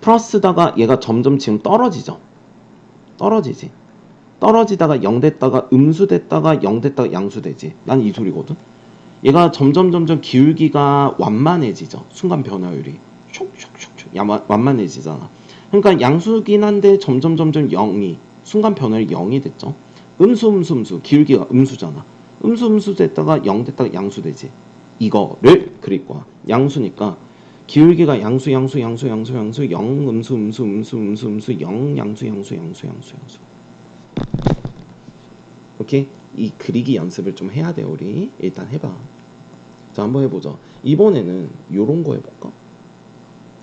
플러스다가 얘가 점점 지금 떨어지지. 떨어지다가 0 됐다가 음수 됐다가 0 됐다가 양수 되지. 난 이 소리거든. 얘가 점점 기울기가 완만해지죠. 순간 변화율이 슉슉슉슉 완만해지잖아. 그러니까 양수긴 한데 점점 0이 순간 변화율이 0이 됐죠. 음수 기울기가 음수잖아. 음수 됐다가 0 됐다가 양수 되지. 이거를 그릴 거야. 양수니까 기울기가 양수 0 음수 0 양수. 오케이? 이 그리기 연습을 좀 해야 돼. 우리 일단 해봐. 자, 한번 해보자. 이번에는 요런 거 해볼까?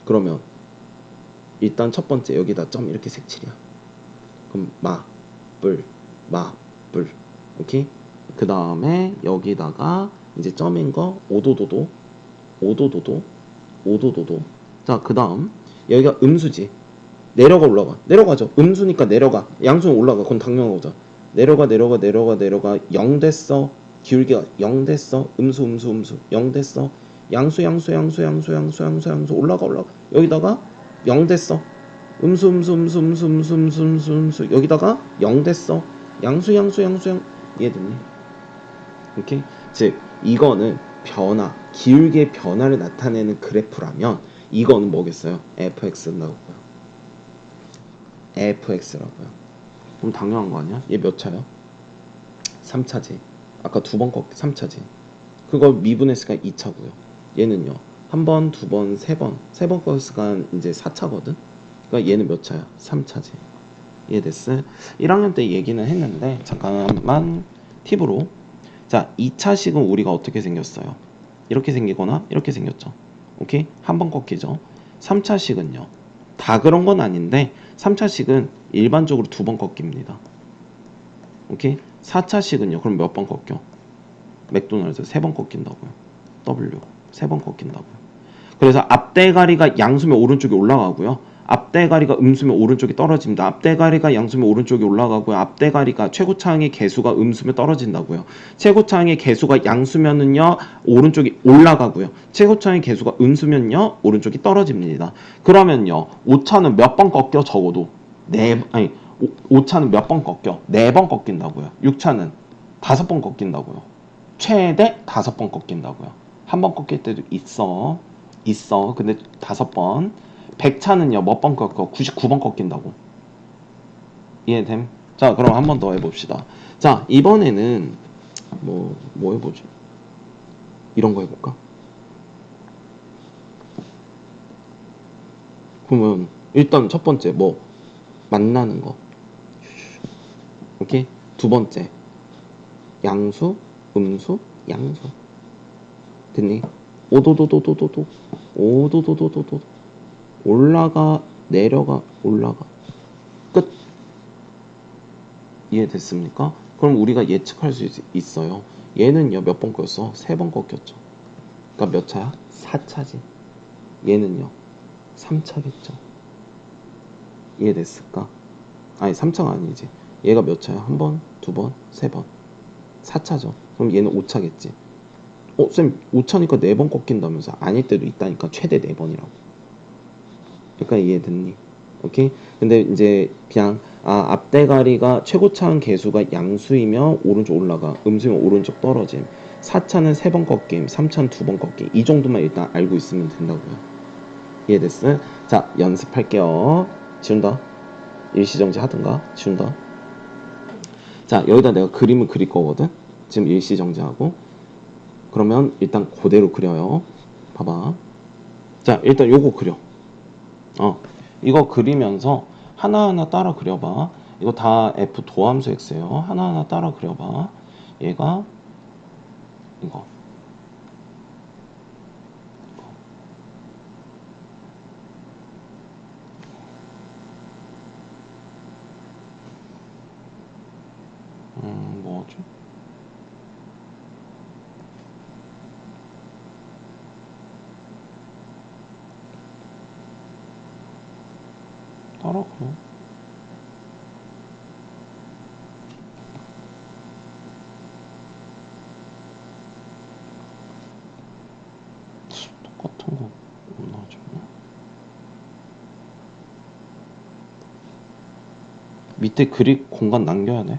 그러면 일단 첫 번째 여기다 점 이렇게 색칠이야. 그럼 마뿔 오케이? 그 다음에 여기다가 이제 점인 거 오도도도. 자, 그 다음 여기가 음수지. 내려가죠. 음수니까 내려가. 양수는 올라가. 그건 당연하고자. 내려가 0 됐어. 기울기가 0 됐어. 음수 0 됐어. 양수 올라가. 여기다가 0 됐어. 음수 여기다가 0 됐어. 양수 이해됐니? 오케이? 즉 이거는 변화, 기울기의 변화를 나타내는 그래프라면 이거는 뭐겠어요? fx라고요. 그럼 당연한 거 아니야? 얘 몇 차야? 3차지. 아까 두 번 꺾기 3차지. 그걸 미분했으니까 2차고요. 얘는요. 한 번, 두 번, 세 번 꺾었으니까 이제 4차거든. 그러니까 얘는 몇 차야? 3차지. 이해됐어? 1학년 때 얘기는 했는데 잠깐만 팁으로. 자, 2차식은 우리가 어떻게 생겼어요? 이렇게 생기거나 이렇게 생겼죠. 오케이? 한 번 꺾이죠. 3차식은요. 다 그런 건 아닌데 3차식은 일반적으로 두 번 꺾입니다. 오케이? 4차식은요. 그럼 몇 번 꺾여? 맥도날드 3번 꺾인다고요. W. 세 번 꺾인다고요. 그래서 앞대가리가 양수면 오른쪽에 올라가고요. 앞대가리가 음수면 오른쪽에 떨어집니다. 앞대가리가 양수면 오른쪽에 올라가고요. 앞대가리가 최고차항의 개수가 음수면 떨어진다고요. 최고차항의 개수가 양수면은요 오른쪽이 올라가고요. 최고차항의 개수가 음수면요 오른쪽이 떨어집니다. 그러면요 오차는 몇 번 꺾여? 적어도 오차는 몇 번 꺾여? 4번 꺾인다고요. 6차는 5번 꺾인다고요. 최대 5번 꺾인다고요. 한 번 꺾일 때도 있어. 근데 5번. 100차는요 몇 번 꺾여? 99번 꺾인다고. 이해됨? 자 그럼 한 번 더 해봅시다. 자 이번에는 뭐 해보지? 이런 거 해볼까? 그러면 일단 첫 번째 뭐 만나는 거. 오케이? 두 번째 양수, 음수, 양수. 됐니? 오도도도도도도 오도도도도도 올라가 내려가 올라가 끝. 이해됐습니까? 그럼 우리가 예측할 수 있어요. 얘는요 몇 번 꺾였어? 3번 꺾였죠. 그러니까 몇 차야? 4차지. 얘는요 3차겠죠. 이해됐을까? 아니 3차가 아니지. 얘가 몇 차야? 한 번, 두 번, 세 번. 4차죠. 그럼 얘는 5차겠지. 쌤 5차니까 4번 꺾인다면서. 아닐 때도 있다니까. 최대 4번이라고. 그러니까 이해됐니? 오케이? 근데 이제 그냥 앞대가리가 최고차항 개수가 양수이면 오른쪽 올라가, 음수면 오른쪽 떨어짐. 4차는 3번 꺾임, 3차는 2번 꺾임. 이 정도만 일단 알고 있으면 된다고요. 이해됐어요? 자, 연습할게요. 지운다. 일시정지 하든가 지운다. 자, 여기다 내가 그림을 그릴 거거든. 지금 일시정지하고. 그러면 일단 그대로 그려요. 봐봐. 자, 일단 요거 그려. 이거 그리면서 하나하나 따라 그려봐. 이거 다 F 도함수 X예요. 하나하나 따라 그려봐. 얘가 이거. 뭐죠? 따라 그려. 똑같은 거 없나 정말? 밑에 그릴 공간 남겨야 돼.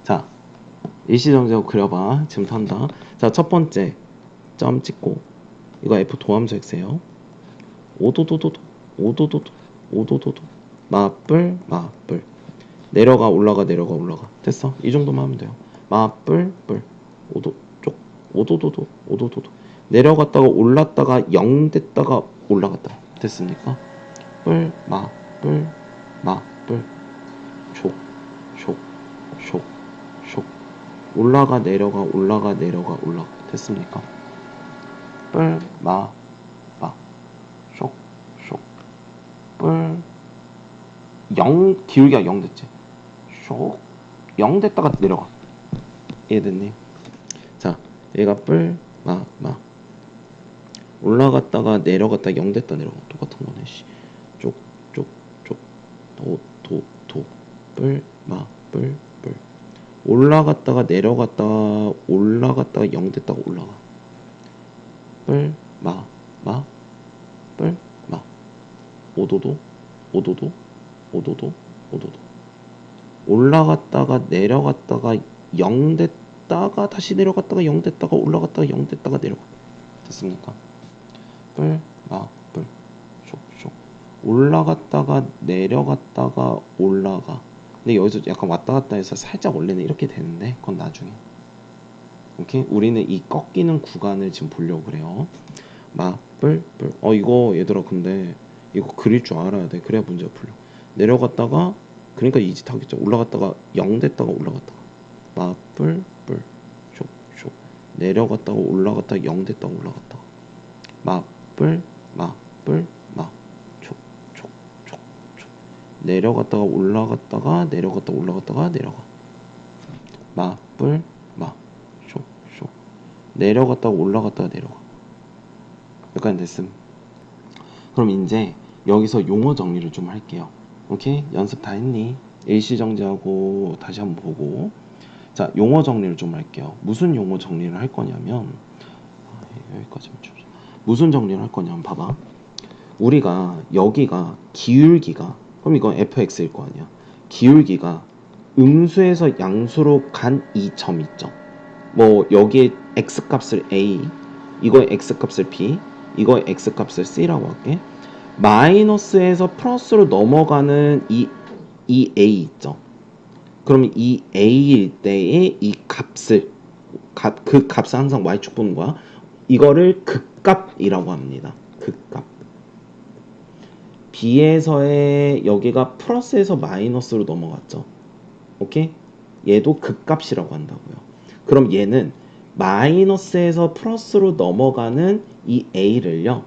자, 일시정지하고 그려봐. 지금 탄다. 자, 첫 번째 점 찍고 이거 F 도함수 X예요. 오도도도도 오도도도 오도도도 마뿔 내려가 올라가 내려가 올라가. 됐어? 이 정도만 하면 돼요. 마뿔 오도 쪽 오도도도 오도도도 내려갔다가 올랐다가 0 됐다가 올라갔다. 됐습니까? 뿔 촉 올라가 내려가 올라가 내려가 올라가. 됐습니까? 뿔 0 기울기가 0 됐지. 쇽 0 됐다가 내려가. 이해됐니? 자, 얘가 뿔 올라갔다가 내려갔다 0 됐다 내려가. 똑같은 거네. 뿔 올라갔다가 내려갔다가 올라갔다가 0 됐다가 올라가. 뿔 오도도 올라갔다가 내려갔다가 0 됐다가 다시 내려갔다가 0 됐다가 올라갔다가 0 됐다가 내려가. 됐습니까? 뿔 쇽 올라갔다가 내려갔다가 올라가. 근데 여기서 약간 왔다 갔다 해서 살짝 원래는 이렇게 되는데 그건 나중에. 오케이? 우리는 이 꺾이는 구간을 지금 보려고 그래요. 이거 얘들아 근데 이거 그릴 줄 알아야 돼. 그래야 문제가 풀려. 내려갔다가 그러니까 이 짓 하겠죠. 올라갔다가 0 됐다가 올라갔다가 쇽 내려갔다가 올라갔다가 0 됐다가 올라갔다가 뿔, 촉, 촉, 촉, 촉. 내려갔다가 올라갔다가 내려갔다 올라갔다가 내려가. 뿔, 촉, 촉. 내려갔다가 올라갔다가 내려가. 여기까지 됐음. 그럼 이제 여기서 용어 정리를 좀 할게요. 오케이? 연습 다 했니? 일시정지하고 다시 한번 보고. 자, 용어 정리를 좀 할게요. 무슨 용어 정리를 할 거냐면 여기까지만 줘. 무슨 정리를 할 거냐면 봐봐. 우리가 여기가 기울기가, 그럼 이건 fx일 거 아니야. 기울기가 음수에서 양수로 간 이 점 있죠. 뭐 여기에 x값을 a, 이거의 x값을 b, 이거의 x값을 c라고 할게. 마이너스에서 플러스로 넘어가는 이 a 있죠. 그러면 이 a일 때의 이 값을 그 값을 항상 y축 보는 거야. 이거를 극값이라고 합니다. 극값. b에서의 여기가 플러스에서 마이너스로 넘어갔죠. 오케이? 얘도 극값이라고 한다고요. 그럼 얘는 마이너스에서 플러스로 넘어가는 이 a를요.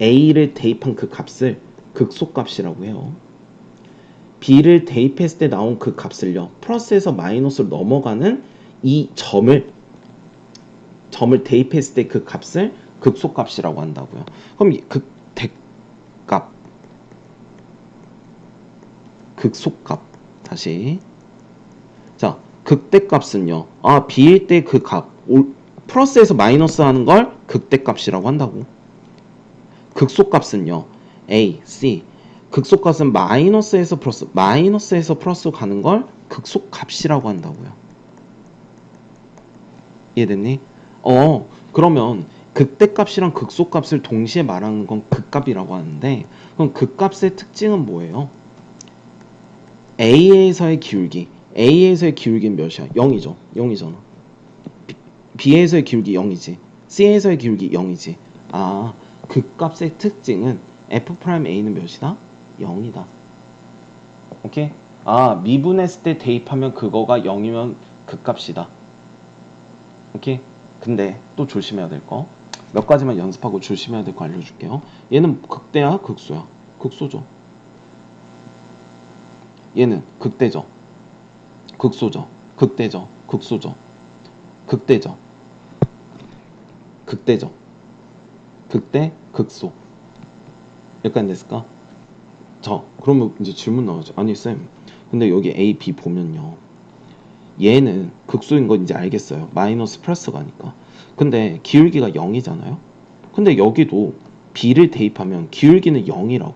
a를 대입한 그 값을 극소값이라고 해요. b를 대입했을 때 나온 그 값을요. 플러스에서 마이너스로 넘어가는 이 점을 대입했을 때 그 값을 극소값이라고 한다고요. 그럼 이 극대값, 극소값. 다시. 자, 극대값은요. b일 때 그 값, 플러스에서 마이너스 하는 걸 극대값이라고 한다고. 극소값은요. a, c. 극소값은 마이너스에서 플러스 가는 걸 극소값이라고 한다고요. 이해됐니? 그러면 극대값이랑 극소값을 동시에 말하는 건 극값이라고 하는데, 그럼 극값의 특징은 뭐예요? A에서의 기울기. A에서의 기울기는 몇이야? 0이죠. 0이잖아. B에서의 기울기 0이지. C에서의 기울기 0이지. 극값의 특징은 F'A는 몇이다? 0이다. 오케이? 미분했을 때 대입하면 그거가 0이면 극값이다. 오케이? 근데 또 조심해야 될 거. 몇 가지만 연습하고 조심해야 될 거 알려줄게요. 얘는 극대야, 극소야? 극소죠. 얘는 극대죠. 극소죠. 극대죠. 극소죠. 극대죠. 극대죠. 극대, 극소. 여기까지 됐을까? 그러면 이제 질문 나오죠. 아니 쌤, 근데 여기 A, B 보면요. 얘는 극소인 거 이제 알겠어요. 마이너스 플러스 가니까. 근데 기울기가 0이잖아요. 근데 여기도 B를 대입하면 기울기는 0이라고.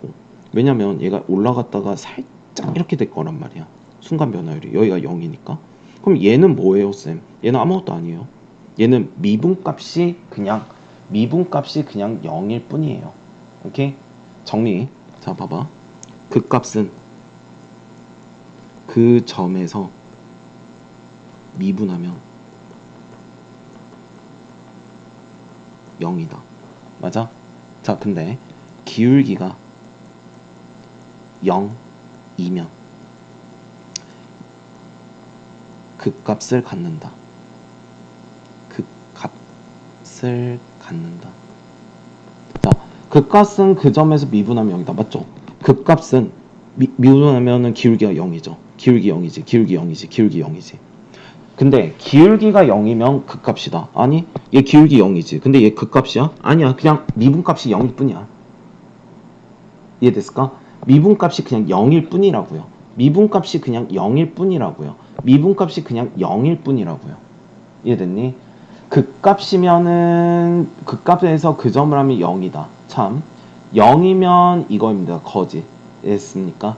왜냐면 얘가 올라갔다가 살짝 이렇게 될 거란 말이야. 순간 변화율이. 여기가 0이니까. 그럼 얘는 뭐예요, 쌤? 얘는 아무것도 아니에요. 얘는 미분값이 그냥 0일 뿐이에요. 오케이? 정리. 자, 봐봐. 극값은 그 점에서 미분하면 0이다. 맞아? 자, 근데 기울기가 0이면 극값을 갖는다. 극값을 갖는다. 자, 극값은 그 점에서 미분하면 0이다. 맞죠? 극값은 미분하면은 기울기가 0이죠. 기울기 0이지. 기울기 0이지. 기울기 0이지. 근데 기울기가 0이면 극값이다. 아니, 얘 기울기 0이지. 근데 얘 극값이야? 아니야. 그냥 미분값이 0일 뿐이야. 이해됐을까? 미분값이 그냥 0일 뿐이라고요. 미분값이 그냥 0일 뿐이라고요. 미분값이 그냥 0일 뿐이라고요. 이해됐니? 극값이면은 극값에서 그 점을 하면 0이다. 참. 0이면 이거입니다. 거지. 됐습니까?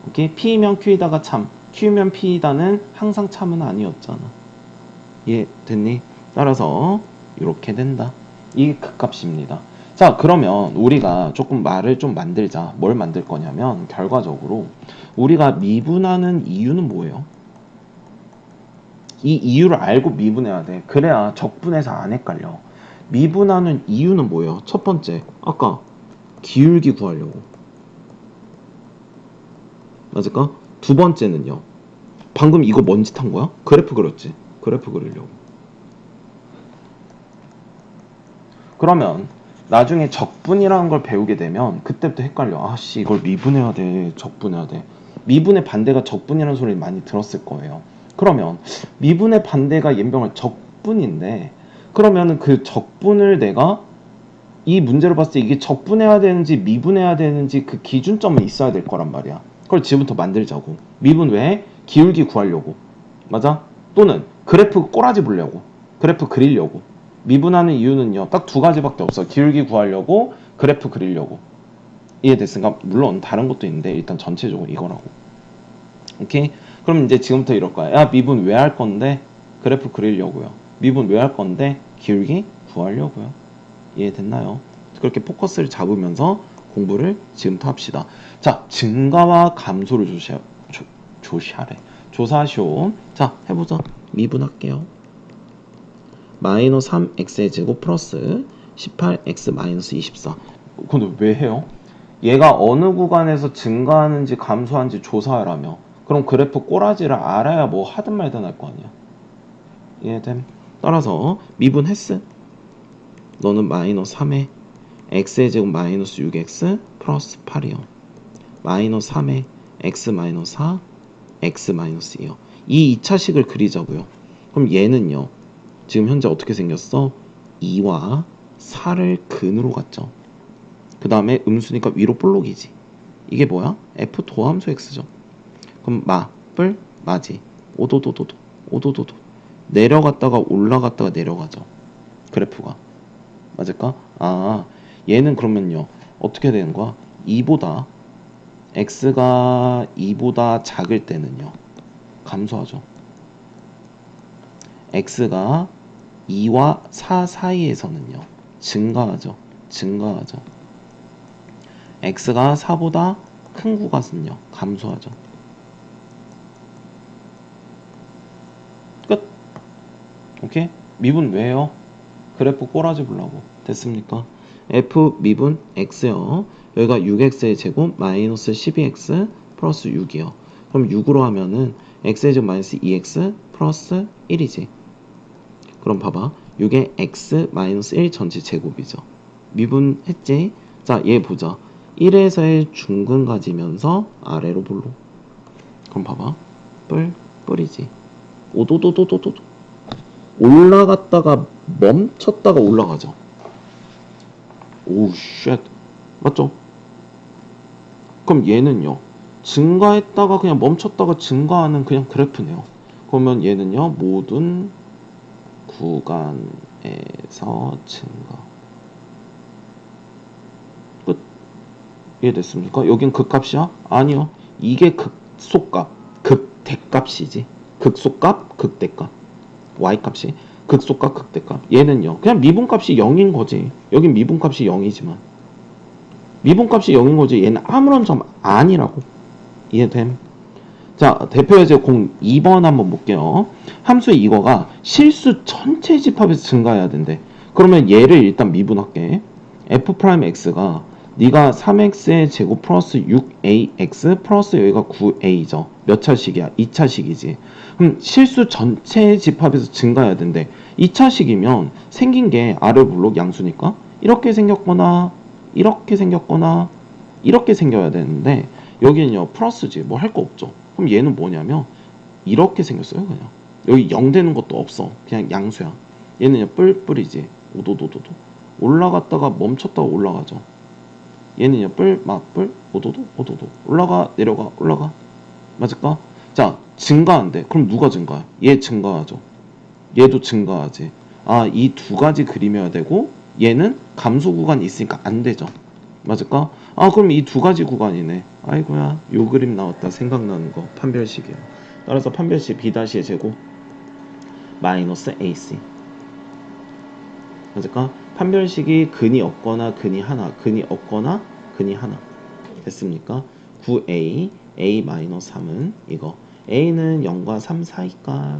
오케이? P이면 Q이다가 참. Q면 P이다는 항상 참은 아니었잖아. 이해됐니? 따라서 이렇게 된다. 이게 극값입니다. 자, 그러면 우리가 조금 말을 좀 만들자. 뭘 만들 거냐면 결과적으로 우리가 미분하는 이유는 뭐예요? 이 이유를 알고 미분해야 돼. 그래야 적분해서 안 헷갈려. 미분하는 이유는 뭐예요? 첫 번째, 아까 기울기 구하려고. 맞을까? 두 번째는요. 방금 이거 뭔 짓 한 거야? 그래프 그렸지? 그래프 그리려고. 그러면 나중에 적분이라는 걸 배우게 되면 그때부터 헷갈려. 아씨 이걸 미분해야 돼, 적분해야 돼. 미분의 반대가 적분이라는 소리를 많이 들었을 거예요. 그러면 미분의 반대가 연병할 적분인데 그러면은 그 적분을 내가 이 문제로 봤을 때 이게 적분해야 되는지 미분해야 되는지 그 기준점은 있어야 될 거란 말이야. 그걸 지금부터 만들자고. 미분 외에 기울기 구하려고. 맞아? 또는 그래프 꼬라지 보려고. 그래프 그리려고. 미분하는 이유는요. 딱 두 가지밖에 없어. 기울기 구하려고, 그래프 그리려고. 이해됐습니까? 물론 다른 것도 있는데 일단 전체적으로 이거라고. 오케이? 그럼 이제 지금부터 이럴 거야. 야, 미분 왜 할 건데? 그래프 그리려고요. 미분 왜 할 건데? 기울기 구하려고요. 이해됐나요? 그렇게 포커스를 잡으면서 공부를 지금부터 합시다. 자, 증가와 감소를 조사하시오. 자, 해보자. 미분할게요. 마이너스 3x의 제곱 플러스 18x 마이너스 24. 근데 왜 해요? 얘가 어느 구간에서 증가하는지 감소하는지 조사하라며. 그럼 그래프 꼬라지를 알아야 뭐 하든 말든 할 거 아니야. 이해됨? 따라서 미분했어. 너는 마이너스 3에 x의 제곱 마이너스 6x 플러스 8이요. 마이너스 3에 x 마이너스 4 x 마이너스 2요. 이 2차식을 그리자고요. 그럼 얘는요. 지금 현재 어떻게 생겼어? 2와 4를 근으로 갔죠. 그 다음에 음수니까 위로 볼록이지. 이게 뭐야? f 도함수 x죠. 그럼 뿔 마지. 오도도도 내려갔다가 올라갔다가 내려가죠. 그래프가. 맞을까? 아, 얘는 그러면요. 어떻게 되는 거야? 2보다 x가 2보다 작을 때는요. 감소하죠. x가 2와 4 사이에서는요. 증가하죠. x가 4보다 큰 구간은요. 감소하죠. 끝. 오케이? 미분 왜요? 그래프 꼬라지 보려고. 됐습니까? f 미분 x요. 여기가 6x의 제곱 마이너스 12x 플러스 6이요. 그럼 6으로 하면은 x의 제곱 마이너스 2x 플러스 1이지. 그럼 봐봐. 6의 x 마이너스 1 전체 제곱이죠. 미분했지? 자, 얘 보자. 1에서의 중근 가지면서 아래로 볼로. 그럼 봐봐. 뿔이지. 오도도도도도. 올라갔다가 멈췄다가 올라가죠. 오우 쉣. 맞죠? 그럼 얘는요. 증가했다가 그냥 멈췄다가 증가하는 그냥 그래프네요. 그러면 얘는요. 모든 구간에서 증가. 끝. 이해됐습니까? 여긴 극값이야? 아니요. 이게 극소값, 극대값이지. 극소값, 극대값. y값이 극소값, 극대값. 얘는요. 그냥 미분값이 0인 거지. 여긴 미분값이 0이지만. 미분값이 0인 거지. 얘는 아무런 점 아니라고. 이해됨? 자, 대표 예제 02번 한번 볼게요. 함수의 이거가 실수 전체 집합에서 증가해야 된대. 그러면 얘를 일단 미분할게. f'x가 네가 3x의 제곱 플러스 6ax 플러스 여기가 9a죠. 몇 차식이야? 2차식이지. 그럼 실수 전체 집합에서 증가해야 된대. 2차식이면 생긴 게 아래 블록 양수니까 이렇게 생겼거나 이렇게 생겼거나 이렇게 생겨야 되는데 여기는요 플러스지. 뭐 할 거 없죠. 그럼 얘는 뭐냐면 이렇게 생겼어요. 그냥 여기 0 되는 것도 없어. 그냥 양수야. 얘는요 뿔이지. 오도도도도 올라갔다가 멈췄다가 올라가죠. 얘는요 뿔 오도도 올라가 내려가 올라가. 맞을까? 자, 증가한대. 그럼 누가 증가해? 얘 증가하죠. 얘도 증가하지. 아, 이 두 가지 그림이어야 되고 얘는 감소 구간이 있으니까 안 되죠. 맞을까? 아, 그럼 이 두 가지 구간이네. 아이고야, 요 그림 나왔다. 생각나는 거 판별식이에요. 따라서 판별식 b-의 제곱 마이너스 ac. 맞을까? 판별식이 근이 없거나 근이 하나, 근이 없거나 근이 하나. 됐습니까? 9a, a-3은 이거. a는 0과 3 사이까.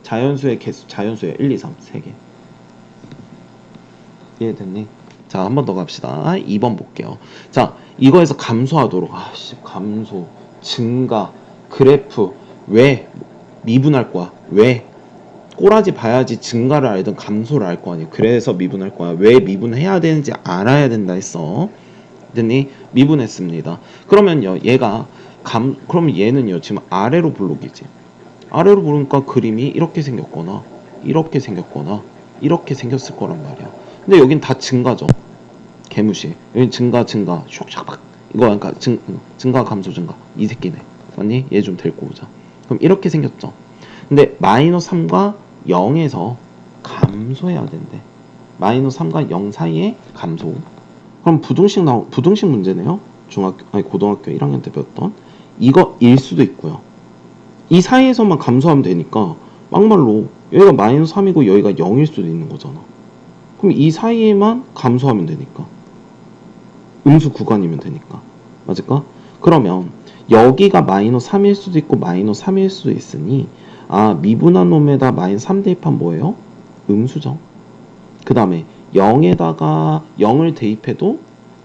자연수의 개수, 자연수의 1, 2, 3, 3개. 이해됐니? 자, 한 번 더 갑시다. 2번 볼게요. 자, 이거에서 감소하도록. 감소, 증가, 그래프. 왜? 미분할 거야. 왜? 꼬라지 봐야지 증가를 알든 감소를 알 거 아니에요. 그래서 미분할 거야. 왜 미분해야 되는지 알아야 된다 했어. 됐니? 미분했습니다. 그러면요, 얘가 그러면 얘는요, 지금 아래로 블록이지. 아래로 보니까 그림이 이렇게 생겼거나, 이렇게 생겼거나, 이렇게 생겼을 거란 말이야. 근데 여긴 다 증가죠. 개무시. 여긴 증가, 슉샥박. 이거 그러니까 증가, 감소, 증가. 이 새끼네. 맞니? 얘 좀 데리고 오자. 그럼 이렇게 생겼죠. 근데 마이너스 3과 0에서 감소해야 된대. 마이너스 3과 0 사이에 감소. 그럼 부등식 문제네요. 고등학교 1학년 때 배웠던 이거 일 수도 있고요. 이 사이에서만 감소하면 되니까 막말로 여기가 마이너스 3이고 여기가 0일 수도 있는 거잖아. 그럼 이 사이에만 감소하면 되니까 음수 구간이면 되니까 맞을까? 그러면 여기가 마이너스 3일 수도 있고 마이너스 3일 수도 있으니 미분한 놈에다 마이너스 3 대입하면 뭐예요? 음수죠. 그 다음에 0에다가 0을 대입해도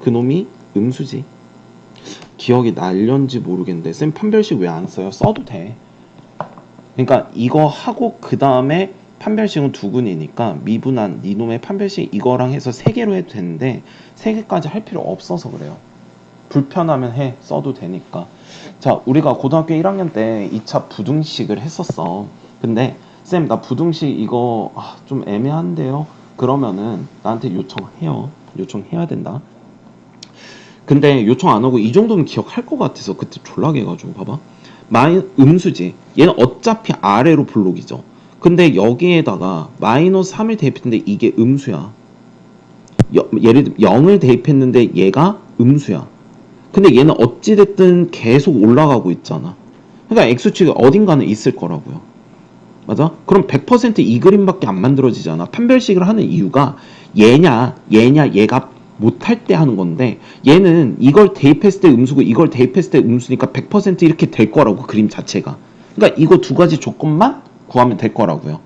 그놈이 음수지. 기억이 날련지 모르겠는데 쌤 판별식 왜 안 써요? 써도 돼. 그러니까 이거 하고 그 다음에 판별식은 두 군이니까 미분한 니놈의 판별식 이거랑 해서 3개로 해도 되는데 3개까지 할 필요 없어서 그래요. 불편하면 써도 되니까. 자, 우리가 고등학교 1학년 때 2차 부등식을 했었어. 근데 쌤 나 부등식 이거 좀 애매한데요. 그러면은 나한테 요청해야 된다. 근데 요청 안 하고 이 정도면 기억할 것 같아서 그때 졸라게 해가지고 봐봐. 음수지. 얘는 어차피 아래로 블록이죠. 근데 여기에다가 마이너스 3을 대입했는데 이게 음수야. 예를 들면 0을 대입했는데 얘가 음수야. 근데 얘는 어찌됐든 계속 올라가고 있잖아. 그러니까 x축이 어딘가는 있을 거라고요. 맞아? 그럼 100%이 그림밖에 안 만들어지잖아. 판별식을 하는 이유가 얘가 못할 때 하는 건데 얘는 이걸 대입했을 때 음수고 이걸 대입했을 때 음수니까 100% 이렇게 될 거라고 그림 자체가. 그러니까 이거 두 가지 조건만 구하면 될 거라고요.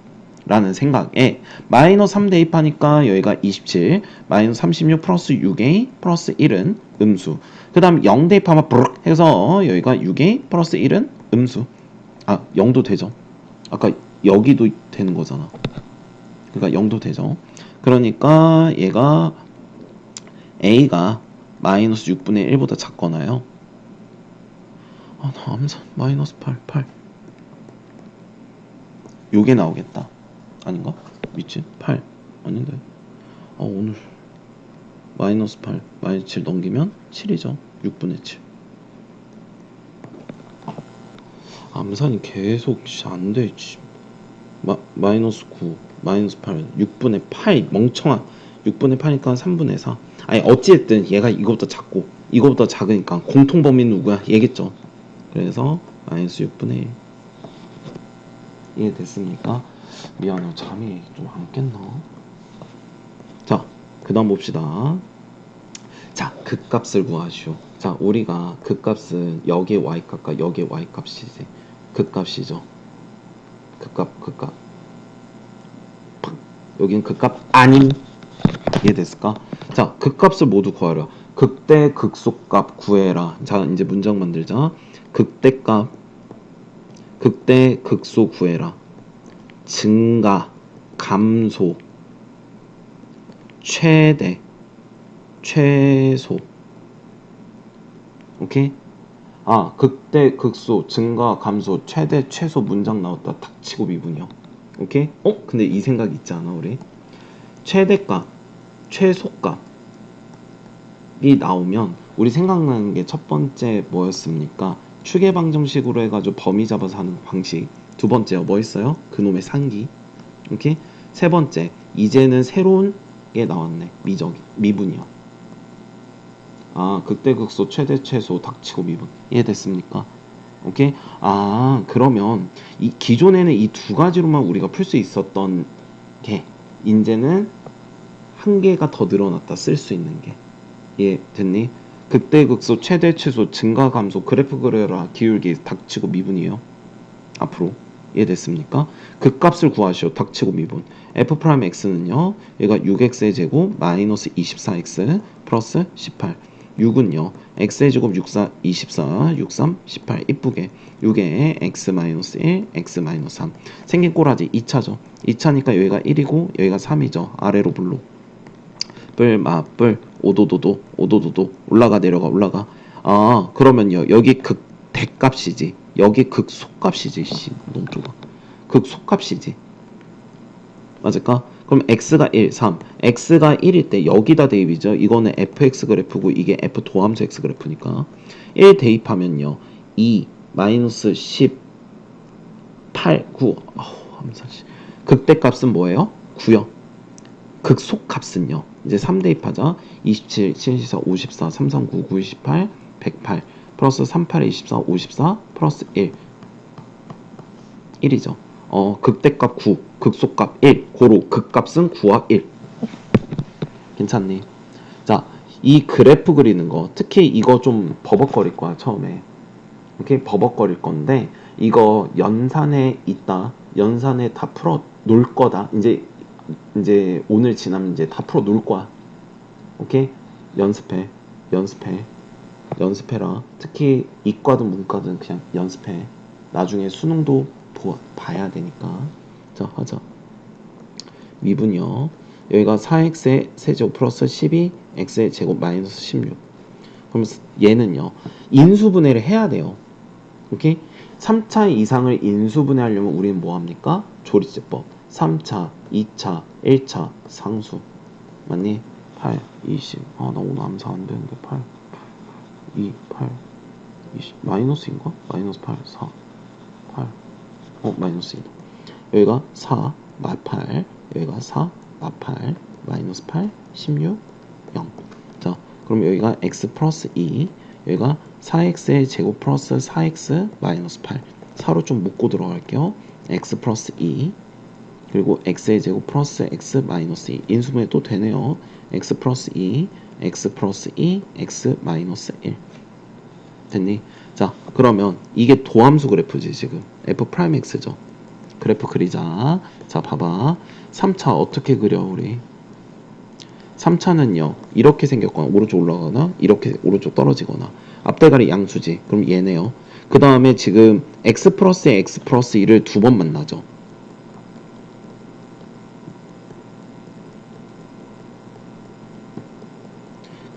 라는 생각에 마이너스 3 대입하니까 여기가 27 마이너스 36 플러스 6a 플러스 1은 음수. 그 다음 0 대입하면 브룩 해서 여기가 6a 플러스 1은 음수. 0도 되죠. 아까 여기도 되는 거잖아. 그러니까 0도 되죠. 그러니까 얘가 a가 마이너스 6분의 1보다 작거나요. 나 암산 마이너스 8 요게 나오겠다. 아닌가? 미친 8 아닌데. 오늘 마이너스 8 마이너스 7 넘기면 7이죠. 6분의 7. 암산이 계속 안돼. 마이너스 9 마이너스 8 6분의 8 멍청한 6분의 8이니까 3분의 4. 아니 어찌됐든 얘가 이거보다 작고 이거보다 작으니까 공통범위는 누구야? 얘겠죠. 그래서 마이너스 6분의 1 이해됐습니까? 미안해 잠이 좀 안 깼나? 자 그 다음 봅시다. 자 극값을 구하시오. 자 우리가 극값은 여기에 y값과 여기에 y값이지. 극값이죠. 극값 여긴 극값 아님. 이해됐을까? 자 극값을 모두 구하라. 극대 극소값 구해라. 자 이제 문장 만들자. 극대값 극대 극소 구해라. 증가 감소 최대 최소. 오케이? 극대 극소 증가 감소 최대 최소 문장 나왔다. 닥치고 미분이요. 오케이? 근데 이 생각 있지 않아 우리? 최대값 최소값이 나오면 우리 생각나는 게 첫 번째 뭐였습니까? 추계방정식으로 해가지고 범위 잡아서 하는 방식. 두 번째요 뭐 있어요? 그놈의 상기. 오케이? 세 번째 이제는 새로운 게 나왔네. 미분이요. 극대 극소 최대 최소 닥치고 미분. 이해됐습니까? 오케이? 그러면 이 기존에는 이 두 가지로만 우리가 풀 수 있었던 게 이제는 한 개가 더 늘어났다. 쓸 수 있는 게. 이해됐니? 극대 극소 최대 최소 증가 감소 그래프 그려라 기울기 닥치고 미분이에요. 앞으로 이해됐습니까? 극값을 구하시오. 닥치고 미분. f'x는요. 얘가 6x의 제곱 마이너스 24x 플러스 18. 6은요. x의 제곱 64, 24, 63, 18 이쁘게 6에 x-1, x-3 생긴 꼬라지 2차죠. 2차니까 여기가 1이고 여기가 3이죠. 아래로 블록. 뿔 5도도도 올라가 내려가 올라가. 아 그러면요 여기 극 대값이지 여기 극 속값이지. 씨 너무 좁아. 극 속값이지. 맞을까? 그럼 x가 1, 3 x가 1일 때 여기다 대입이죠. 이거는 fx 그래프고 이게 f 도함수 x 그래프니까 1 대입하면요 2 마이너스 10 8 9 극대값은 뭐예요? 9요. 극속값은요. 이제 3 대입하자. 27, 74, 54, 339, 9, 28, 108 플러스 38, 24, 54 플러스 1 1이죠. 극대값 9, 극속값 1 고로 극값은 9와 1. 괜찮니? 자, 이 그래프 그리는 거 특히 이거 좀 버벅거릴 거야 처음에. 오케이? 버벅거릴 건데 이거 연산에 있다. 연산에 다 풀어 놓을 거다. 이제 오늘 지나면 이제 다 풀어 놓을 거야. 오케이? 연습해라. 특히 이과든 문과든 그냥 연습해. 나중에 수능도 봐야 되니까. 자, 하자. 미분이요. 여기가 4x의 세제곱 플러스 12 x의 제곱 마이너스 16. 그럼 얘는요. 인수분해를 해야 돼요. 오케이? 3차 이상을 인수분해하려면 우리는 뭐 합니까? 조리제법. 3차, 2차, 1차 상수. 맞니? 8, 20. 나 오늘 암사 안 되는데 8, 2, 8, 20. 마이너스인가? 마이너스 8, 4, 8. 마이너스이다. 여기가 4, 마 8. 여기가 4, 마 8. 마이너스 8, 16, 0. 자, 그럼 여기가 x 플러스 2. 여기가 4x의 제곱 플러스 4x 마이너스 8. 4로 좀 묶고 들어갈게요. x 플러스 2. 그리고 x의 제곱 플러스 x 마이너스 2. 인수분해 또 되네요. x 플러스 2, x 플러스 2, x 마이너스 1. 됐니? 자, 그러면 이게 도함수 그래프지 지금. f 프라임 x죠. 그래프 그리자. 자, 봐봐. 3차 어떻게 그려 우리? 3차는요. 이렇게 생겼거나 오른쪽 올라가거나 이렇게 오른쪽 떨어지거나 앞대가리 양수지. 그럼 얘네요. 그 다음에 지금 x 플러스에 x 플러스 2를 두 번 만나죠.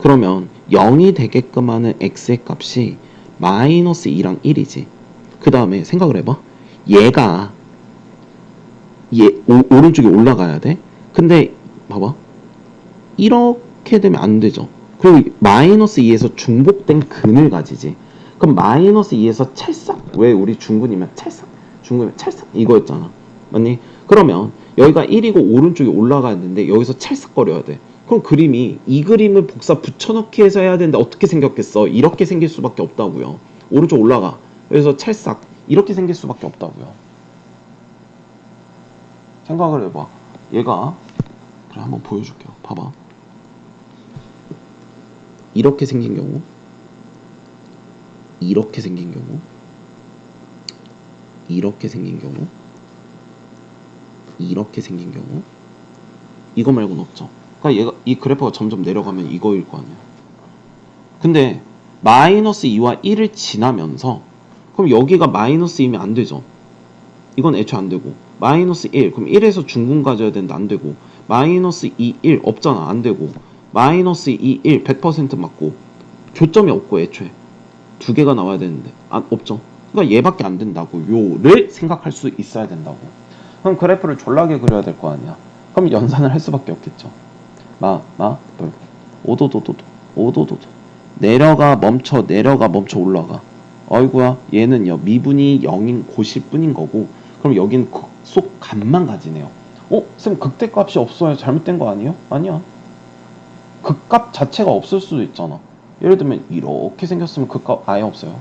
그러면 0이 되게끔 하는 x의 값이 마이너스 2랑 1이지. 그 다음에 생각을 해봐. 얘가 오른쪽에 올라가야 돼. 근데 봐봐. 이렇게 되면 안 되죠. 그리고 마이너스 2에서 중복된 근을 가지지. 그럼 마이너스 2에서 찰싹. 왜 우리 중근이면 찰싹. 중근이면 찰싹 이거였잖아. 맞니? 그러면 여기가 1이고 오른쪽에 올라가야 되는데 여기서 찰싹거려야 돼. 그럼 그림이 이 그림을 복사 붙여넣기 해서 해야 되는데 어떻게 생겼겠어? 이렇게 생길 수밖에 없다고요. 오른쪽 올라가. 그래서 찰싹 이렇게 생길 수밖에 없다고요. 생각을 해봐. 얘가 그래 한번 보여줄게요. 봐봐. 이렇게 생긴 경우, 이렇게 생긴 경우, 이렇게 생긴 경우, 이렇게 생긴 경우, 이거 말고는 없죠. 그러니까 얘가 이 그래프가 점점 내려가면 이거일 거 아니야. 근데 마이너스 2와 1을 지나면서 그럼 여기가 마이너스 2면 안 되죠. 이건 애초에 안 되고 마이너스 1 그럼 1에서 중근 가져야 되는데 안 되고 마이너스 2, 1 없잖아. 안 되고 마이너스 2, 1 100% 맞고 교점이 없고 애초에 두 개가 나와야 되는데 없죠. 그러니까 얘밖에 안 된다고 요를 생각할 수 있어야 된다고. 그럼 그래프를 졸라게 그려야 될 거 아니야. 그럼 연산을 할 수밖에 없겠죠. 오도도도 내려가 멈춰 올라가. 어이구야 얘는요 미분이 0인 곳일 뿐인 거고 그럼 여긴 극속값만 가지네요. 쌤 극대값이 없어요. 잘못된 거 아니에요? 아니야. 극값 자체가 없을 수도 있잖아. 예를 들면 이렇게 생겼으면 극값 아예 없어요.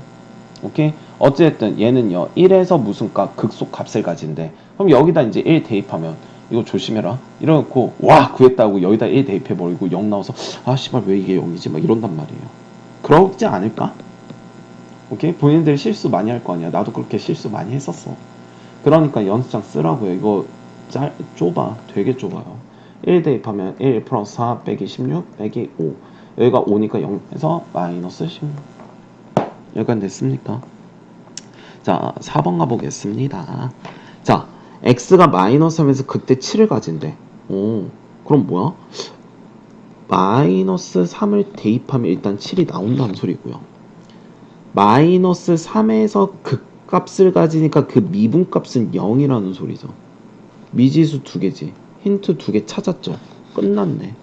오케이? 어쨌든 얘는요 1에서 무슨 값 극속값을 가진대. 그럼 여기다 이제 1 대입하면 이거 조심해라. 이러놓고 와 구했다고 여기다 1 대입해버리고 0 나와서 아 씨발 왜 이게 0이지 막 이런단 말이에요. 그러지 않을까? 오케이? 본인들이 실수 많이 할 거 아니야. 나도 그렇게 실수 많이 했었어. 그러니까 연습장 쓰라고요. 이거 좁아. 되게 좁아요. 1 대입하면 1 플러스 4 빼기 16 빼기 5. 여기가 5니까 0에서 마이너스 16. 여기까지 됐습니까? 자, 4번 가보겠습니다. 자, x가 마이너스 3에서 극대 7을 가진대. 오, 그럼 뭐야? 마이너스 3을 대입하면 일단 7이 나온다는 소리고요. 마이너스 3에서 극값을 가지니까 그 미분값은 0이라는 소리죠. 미지수 두 개지. 힌트 두 개 찾았죠. 끝났네.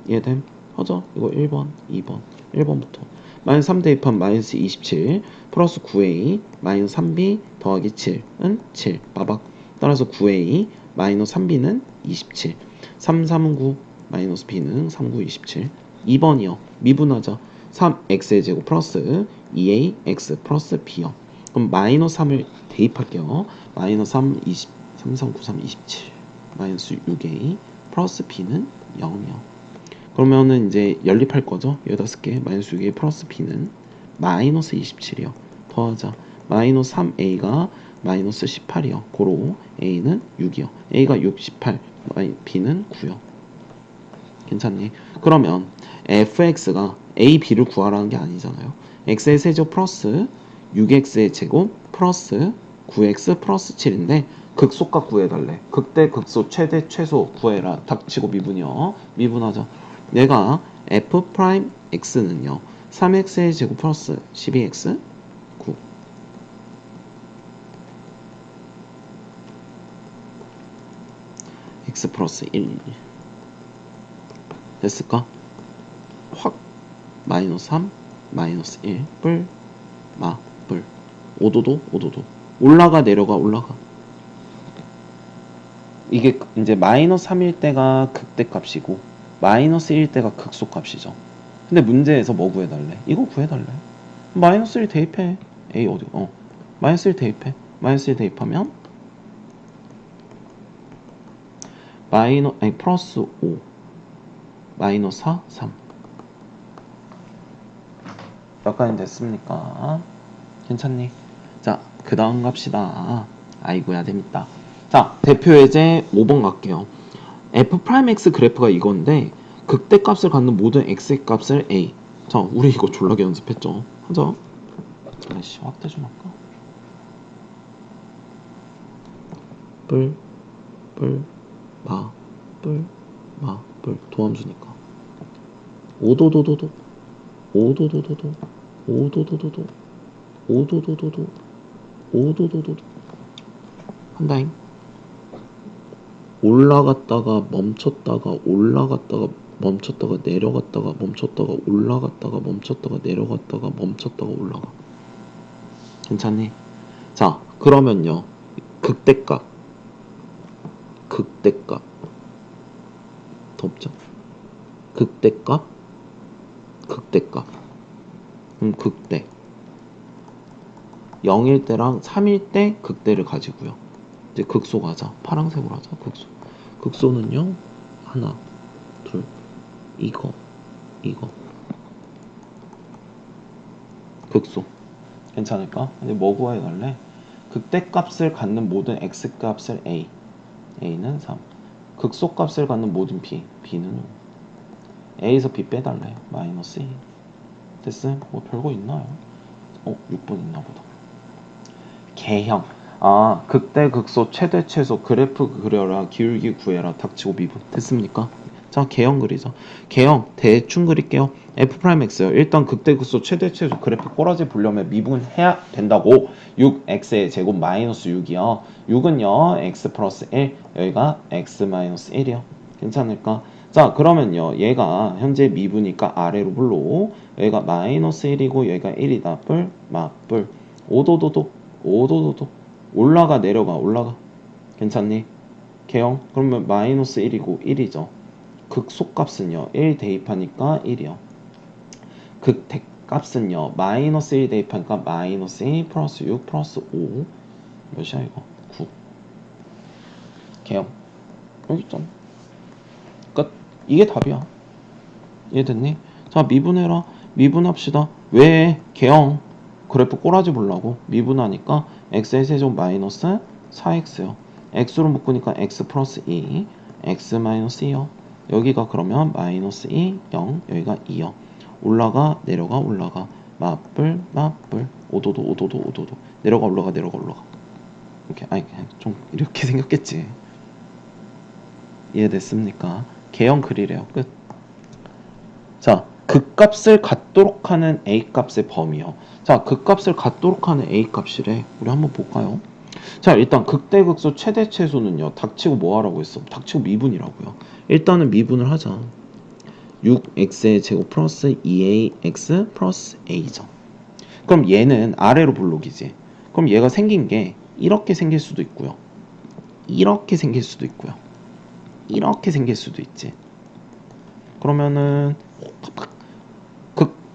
이해됨? 하자. 이거 1번, 2번, 1번부터. 마이너스 3 대입하면 마이너스 27 플러스 9a 마이너스 3b 더하기 7은 7. 빠박. 따라서 9a 마이너스 3b는 27. 3, 3은 9 마이너스 b는 3, 9, 27. 2번이요. 미분하자. 3x의 제곱 플러스 2ax 플러스 b요. 그럼 마이너스 3을 대입할게요. 마이너스 3, 20, 3, 3, 9, 3, 27 마이너스 6a 플러스 b는 0이요. 그러면은 이제 연립할 거죠. 여기다 쓸게. 마이너스 6a 플러스 b는 마이너스 27이요. 더하자. 마이너스 3a가 마이너스 18이요. 고로 a는 6이요. a가 6, 18, b는 9요. 괜찮니? 그러면 fx가 a, b를 구하라는 게 아니잖아요. x의 세제곱 플러스 6x의 제곱 플러스 9x 플러스 7인데 극소값 구해달래. 극대, 극소, 최대, 최소 구해라. 닥치고 미분이요. 미분하자. 내가 f 프라임 x는요. 3x의 제곱 플러스 12x 9 x 플러스 1 됐을까? 확 마이너스 3 마이너스 1 뿔 마 뿔 5도도 5도도 올라가 내려가 올라가. 이게 이제 마이너스 3일 때가 극대값이고 마이너스 1일 때가 극소값이죠. 근데 문제에서 뭐 구해달래? 이거 구해달래. 마이너스 1 대입해. A 어디? 마이너스 1 대입해. 마이너스 1 대입하면 플러스 5 마이너스 4 3 몇 가지 됐습니까? 괜찮니? 자, 그 다음 갑시다. 아이고야 재밌다. 자, 대표 예제 5번 갈게요. f'x 그래프가 이건데 극대값을 갖는 모든 x의 값을 a. 자, 우리 이거 졸라게 연습했죠. 하자. 아이씨, 확대 좀 할까? 뿔, 마, 도함수니까 5도도도도 5도도도도 5도도도도 5도도도도 5도도도도 한다잉. 올라갔다가 멈췄다가 올라갔다가 멈췄다가 내려갔다가 멈췄다가 올라갔다가 멈췄다가 내려갔다가 멈췄다가 올라가. 괜찮니? 자, 그러면요. 극대값 더 없죠? 극대값 극대 0일 때랑 3일 때 극대를 가지고요. 이제 극소 가자. 파란색으로 하자. 극소는요. 하나, 둘, 이거. 극소. 괜찮을까? 근데 뭐 구해갈래? 극대값을 갖는 모든 x값을 a. a는 3. 극소값을 갖는 모든 b. b는 5. a에서 b 빼달래. 마이너스 2. 됐음? 뭐 별거 있나요? 6번 있나보다. 개형. 아, 극대, 극소, 최대, 최소, 그래프 그려라, 기울기 구해라, 닥치고 미분. 됐습니까? 자, 개형 그리자. 개형 대충 그릴게요. f'x요. 일단 극대, 극소, 최대, 최소 그래프 꼬라지 보려면 미분해야 된다고. 6x의 제곱 마이너스 6이요. 6은요, x 플러스 1. 여기가 x 마이너스 1이요. 괜찮을까? 자, 그러면요. 얘가 현재 미분이니까 아래로 불러. 여기가 마이너스 1이고 여기가 1이다. 뿔, 뿔. 5도도도 올라가 내려가 올라가. 괜찮니? 개형. 그러면 마이너스 1이고 1이죠. 극소값은요. 1 대입하니까 1이요. 극대값은요. 마이너스 1 대입하니까 마이너스 2 플러스 6 플러스 5 몇이야 이거? 9. 개형. 여기 있잖아. 끝. 이게 답이야. 이해됐니? 자, 미분해라. 미분합시다. 왜? 개형. 그래프 꼬라지 보려고. 미분하니까 x의 세제곱 마이너스 4x요. x로 묶으니까 x 플러스 2, x 마이너스 2요. 여기가 그러면 마이너스 2, 0, 여기가 2요. 올라가 내려가 올라가. 맞불 5도도 내려가 올라가. 이렇게 아니 그냥 좀 이렇게 생겼겠지. 이해됐습니까? 개형 그리래요. 끝. 자, 극값을 갖도록 하는 A값의 범위요. 자, 극값을 갖도록 하는 A값이래. 우리 한번 볼까요? 자, 일단 극대극소 최대 최소는요. 닥치고 뭐 하라고 했어? 닥치고 미분이라고요. 일단은 미분을 하자. 6x의 제곱 플러스 2ax 플러스 a죠. 그럼 얘는 아래로 볼록이지. 그럼 얘가 생긴 게 이렇게 생길 수도 있고요. 이렇게 생길 수도 있고요. 이렇게 생길 수도 있지. 그러면은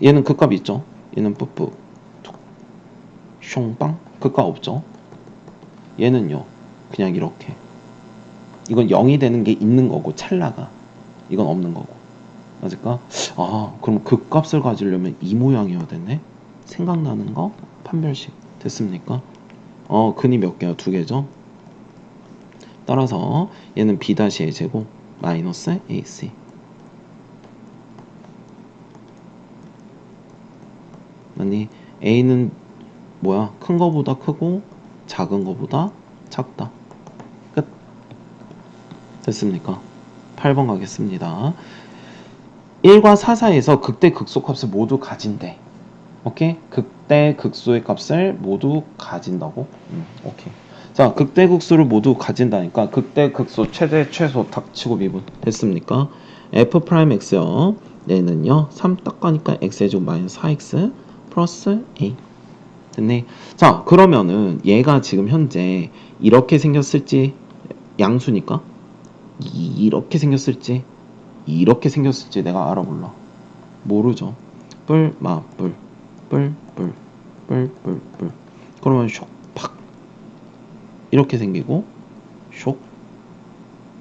얘는 극값 있죠. 얘는 뿌뿌 숑빵 극값 없죠. 얘는요 그냥 이렇게. 이건 0이 되는 게 있는 거고 찰나가 이건 없는 거고. 맞을까? 아 그럼 극값을 가지려면 이 모양이어야 되네. 생각나는 거 판별식 됐습니까? 근이 몇 개야? 두 개죠. 따라서 얘는 b-의 제곱 마이너스 ac. 아니 a는 뭐야? 큰 거보다 크고 작은 거보다 작다. 끝. 됐습니까? 8번 가겠습니다. 1과 4 사이에서 극대 극소 값을 모두 가진대. 오케이? 극대 극소의 값을 모두 가진다고? 오케이. 자, 극대 극소를 모두 가진다니까 극대 극소 최대 최소 닥치고 미분 됐습니까? f 프라임 x요. 얘는요 3 딱 가니까 x의 제곱 마이너스 4x 플러스 a 됐네. 자, 그러면은 얘가 지금 현재 이렇게 생겼을지 양수니까 이렇게 생겼을지 이렇게 생겼을지 내가 알아볼라. 모르죠. 뿔마뿔 뿔뿔 뿔뿔뿔. 그러면 쇽팍 이렇게 생기고 쇽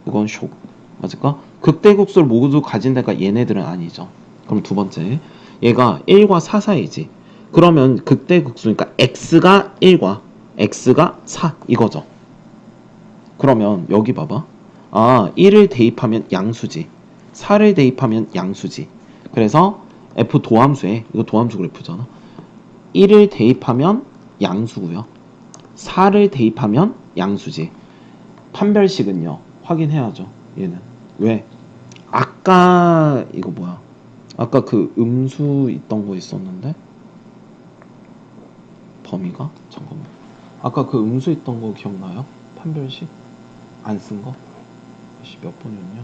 이건 쇽 맞을까? 극대극소를 모두 가진 데가 얘네들은 아니죠. 그럼 두 번째 얘가 1과 4 사이지. 그러면 극대극소니까 x가 1과 x가 4 이거죠. 그러면 여기 봐봐. 아 1을 대입하면 양수지 4를 대입하면 양수지. 그래서 f 도함수에 이거 도함수 그래프잖아. 1을 대입하면 양수고요 4를 대입하면 양수지. 판별식은요 확인해야죠. 얘는 왜? 아까 이거 뭐야? 아까 그 음수 있던 거 있었는데 범위가? 잠깐만. 아까 그 음수 있던 거 기억나요? 판별식? 안 쓴 거? 몇 번이었냐?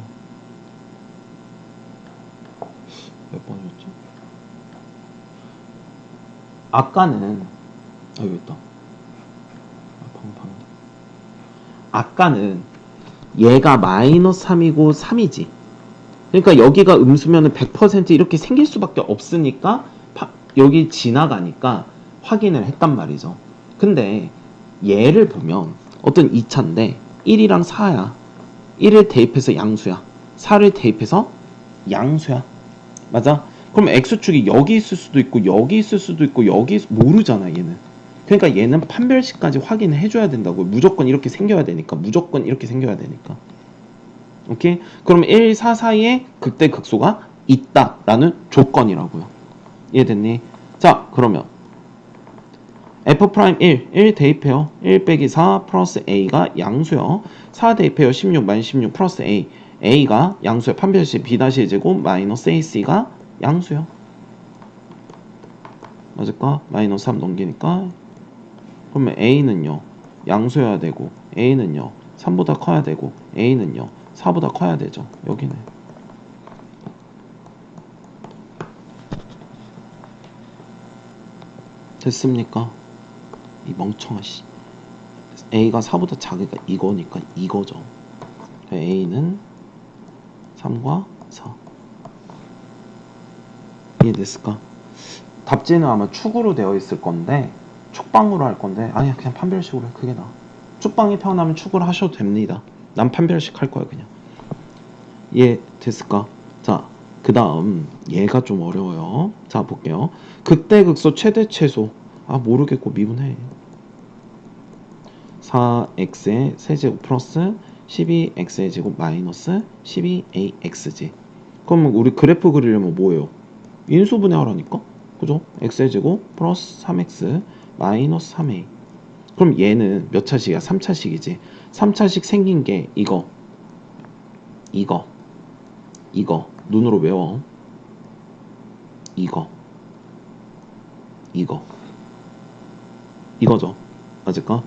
몇 번이었죠? 아까는 여기 있다. 방금 아까는 얘가 마이너스 3이고 3이지. 그러니까 여기가 음수면은 100% 이렇게 생길 수밖에 없으니까 여기 지나가니까 확인을 했단 말이죠. 근데 얘를 보면 어떤 2차인데 1이랑 4야. 1을 대입해서 양수야. 4를 대입해서 양수야. 맞아? 그럼 x축이 여기 있을 수도 있고 여기 있을 수도 있고 여기 모르잖아 얘는. 그러니까 얘는 판별식까지 확인을 해줘야 된다고. 무조건 이렇게 생겨야 되니까. 무조건 이렇게 생겨야 되니까. 오케이? 그럼 1, 4 사이에 극대 극소가 있다라는 조건이라고요. 이해됐니? 자, 그러면 f'1, 1 대입해요. 1 빼기 4 플러스 a가 양수요. 4 대입해요. 16 마이너스 16 플러스 a. a가 양수요. 판별식 b-의 제곱 마이너스 ac가 양수요. 맞을까? 마이너스 3 넘기니까. 그러면 a는요. 양수여야 되고 a는요. 3보다 커야 되고 a는요. 4보다 커야 되죠. 여기는. 됐습니까? 이 멍청아 씨. a가 4보다 작으니까 이거니까 이거죠. a는 3과 4. 이해됐을까? 답지는 아마 축으로 되어 있을 건데 축방으로 할 건데 아니야 그냥 판별식으로 해. 그게 나아. 축방이 태어나면 축으로 하셔도 됩니다. 난 판별식 할 거야 그냥. 이해됐을까? 자, 그 다음 얘가 좀 어려워요. 자 볼게요. 극대극소 최대 최소. 아 모르겠고 미분해. 4x의 세제곱 플러스 12x의 제곱 마이너스 12ax지. 그럼 우리 그래프 그리려면 뭐예요? 인수분해 하라니까? 그죠? x의 제곱 플러스 3x 마이너스 3a. 그럼 얘는 몇 차식이야? 3차식이지. 3차식 생긴 게 이거 눈으로 외워. 이거죠. 맞을까?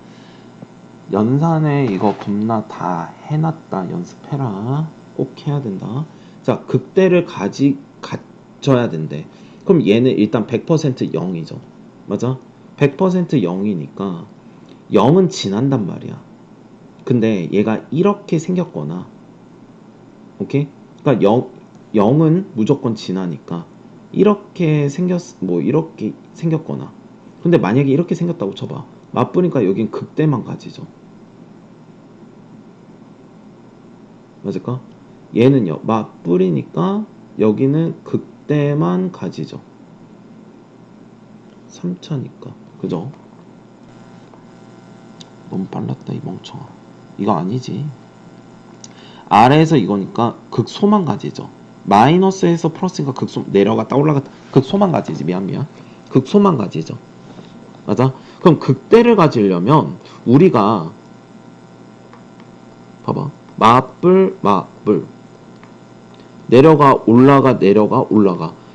연산에 이거 겁나 다 해놨다. 연습해라. 꼭 해야 된다. 자, 극대를 갖춰야 된대. 그럼 얘는 일단 100% 0이죠. 맞아? 100% 0이니까 0은 지난단 말이야. 근데 얘가 이렇게 생겼거나, 오케이? 그러니까 0은 무조건 지나니까 이렇게 이렇게 생겼거나. 근데 만약에 이렇게 생겼다고 쳐봐. 맞보니까 여긴 극대만 가지죠. 맞을까? 얘는요, 맞뿌리니까 여기는 극대만 가지죠. 3차니까. 그죠? 너무 빨랐다, 이 멍청아. 이거 아니지. 아래에서 이거니까 극소만 가지죠. 마이너스에서 플러스니까 극소, 내려갔다 올라갔다 극소만 가지지. 미안. 극소만 가지죠. 맞아? 그럼 극대를 가지려면 우리가 봐봐. 맞불 내려가 올라가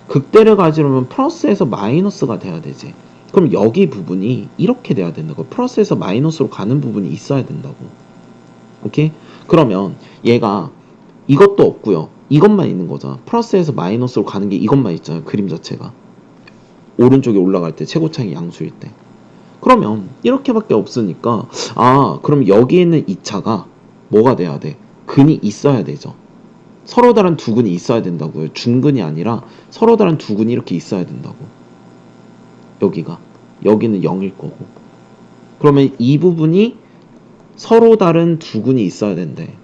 극대를 가지려면 플러스에서 마이너스가 돼야 되지. 그럼 여기 부분이 이렇게 돼야 된다고. 플러스에서 마이너스로 가는 부분이 있어야 된다고. 오케이? 그러면 얘가 이것도 없고요. 이것만 있는 거잖아. 플러스에서 마이너스로 가는 게 이것만 있잖아요. 그림 자체가. 오른쪽에 올라갈 때 최고차이 양수일 때. 그러면 이렇게밖에 없으니까 그럼 여기 있는 2차가 뭐가 돼야 돼? 근이 있어야 되죠. 서로 다른 두 근이 있어야 된다고요. 중근이 아니라 서로 다른 두 근이 이렇게 있어야 된다고. 여기는 0일 거고. 그러면 이 부분이 서로 다른 두 근이 있어야 된대.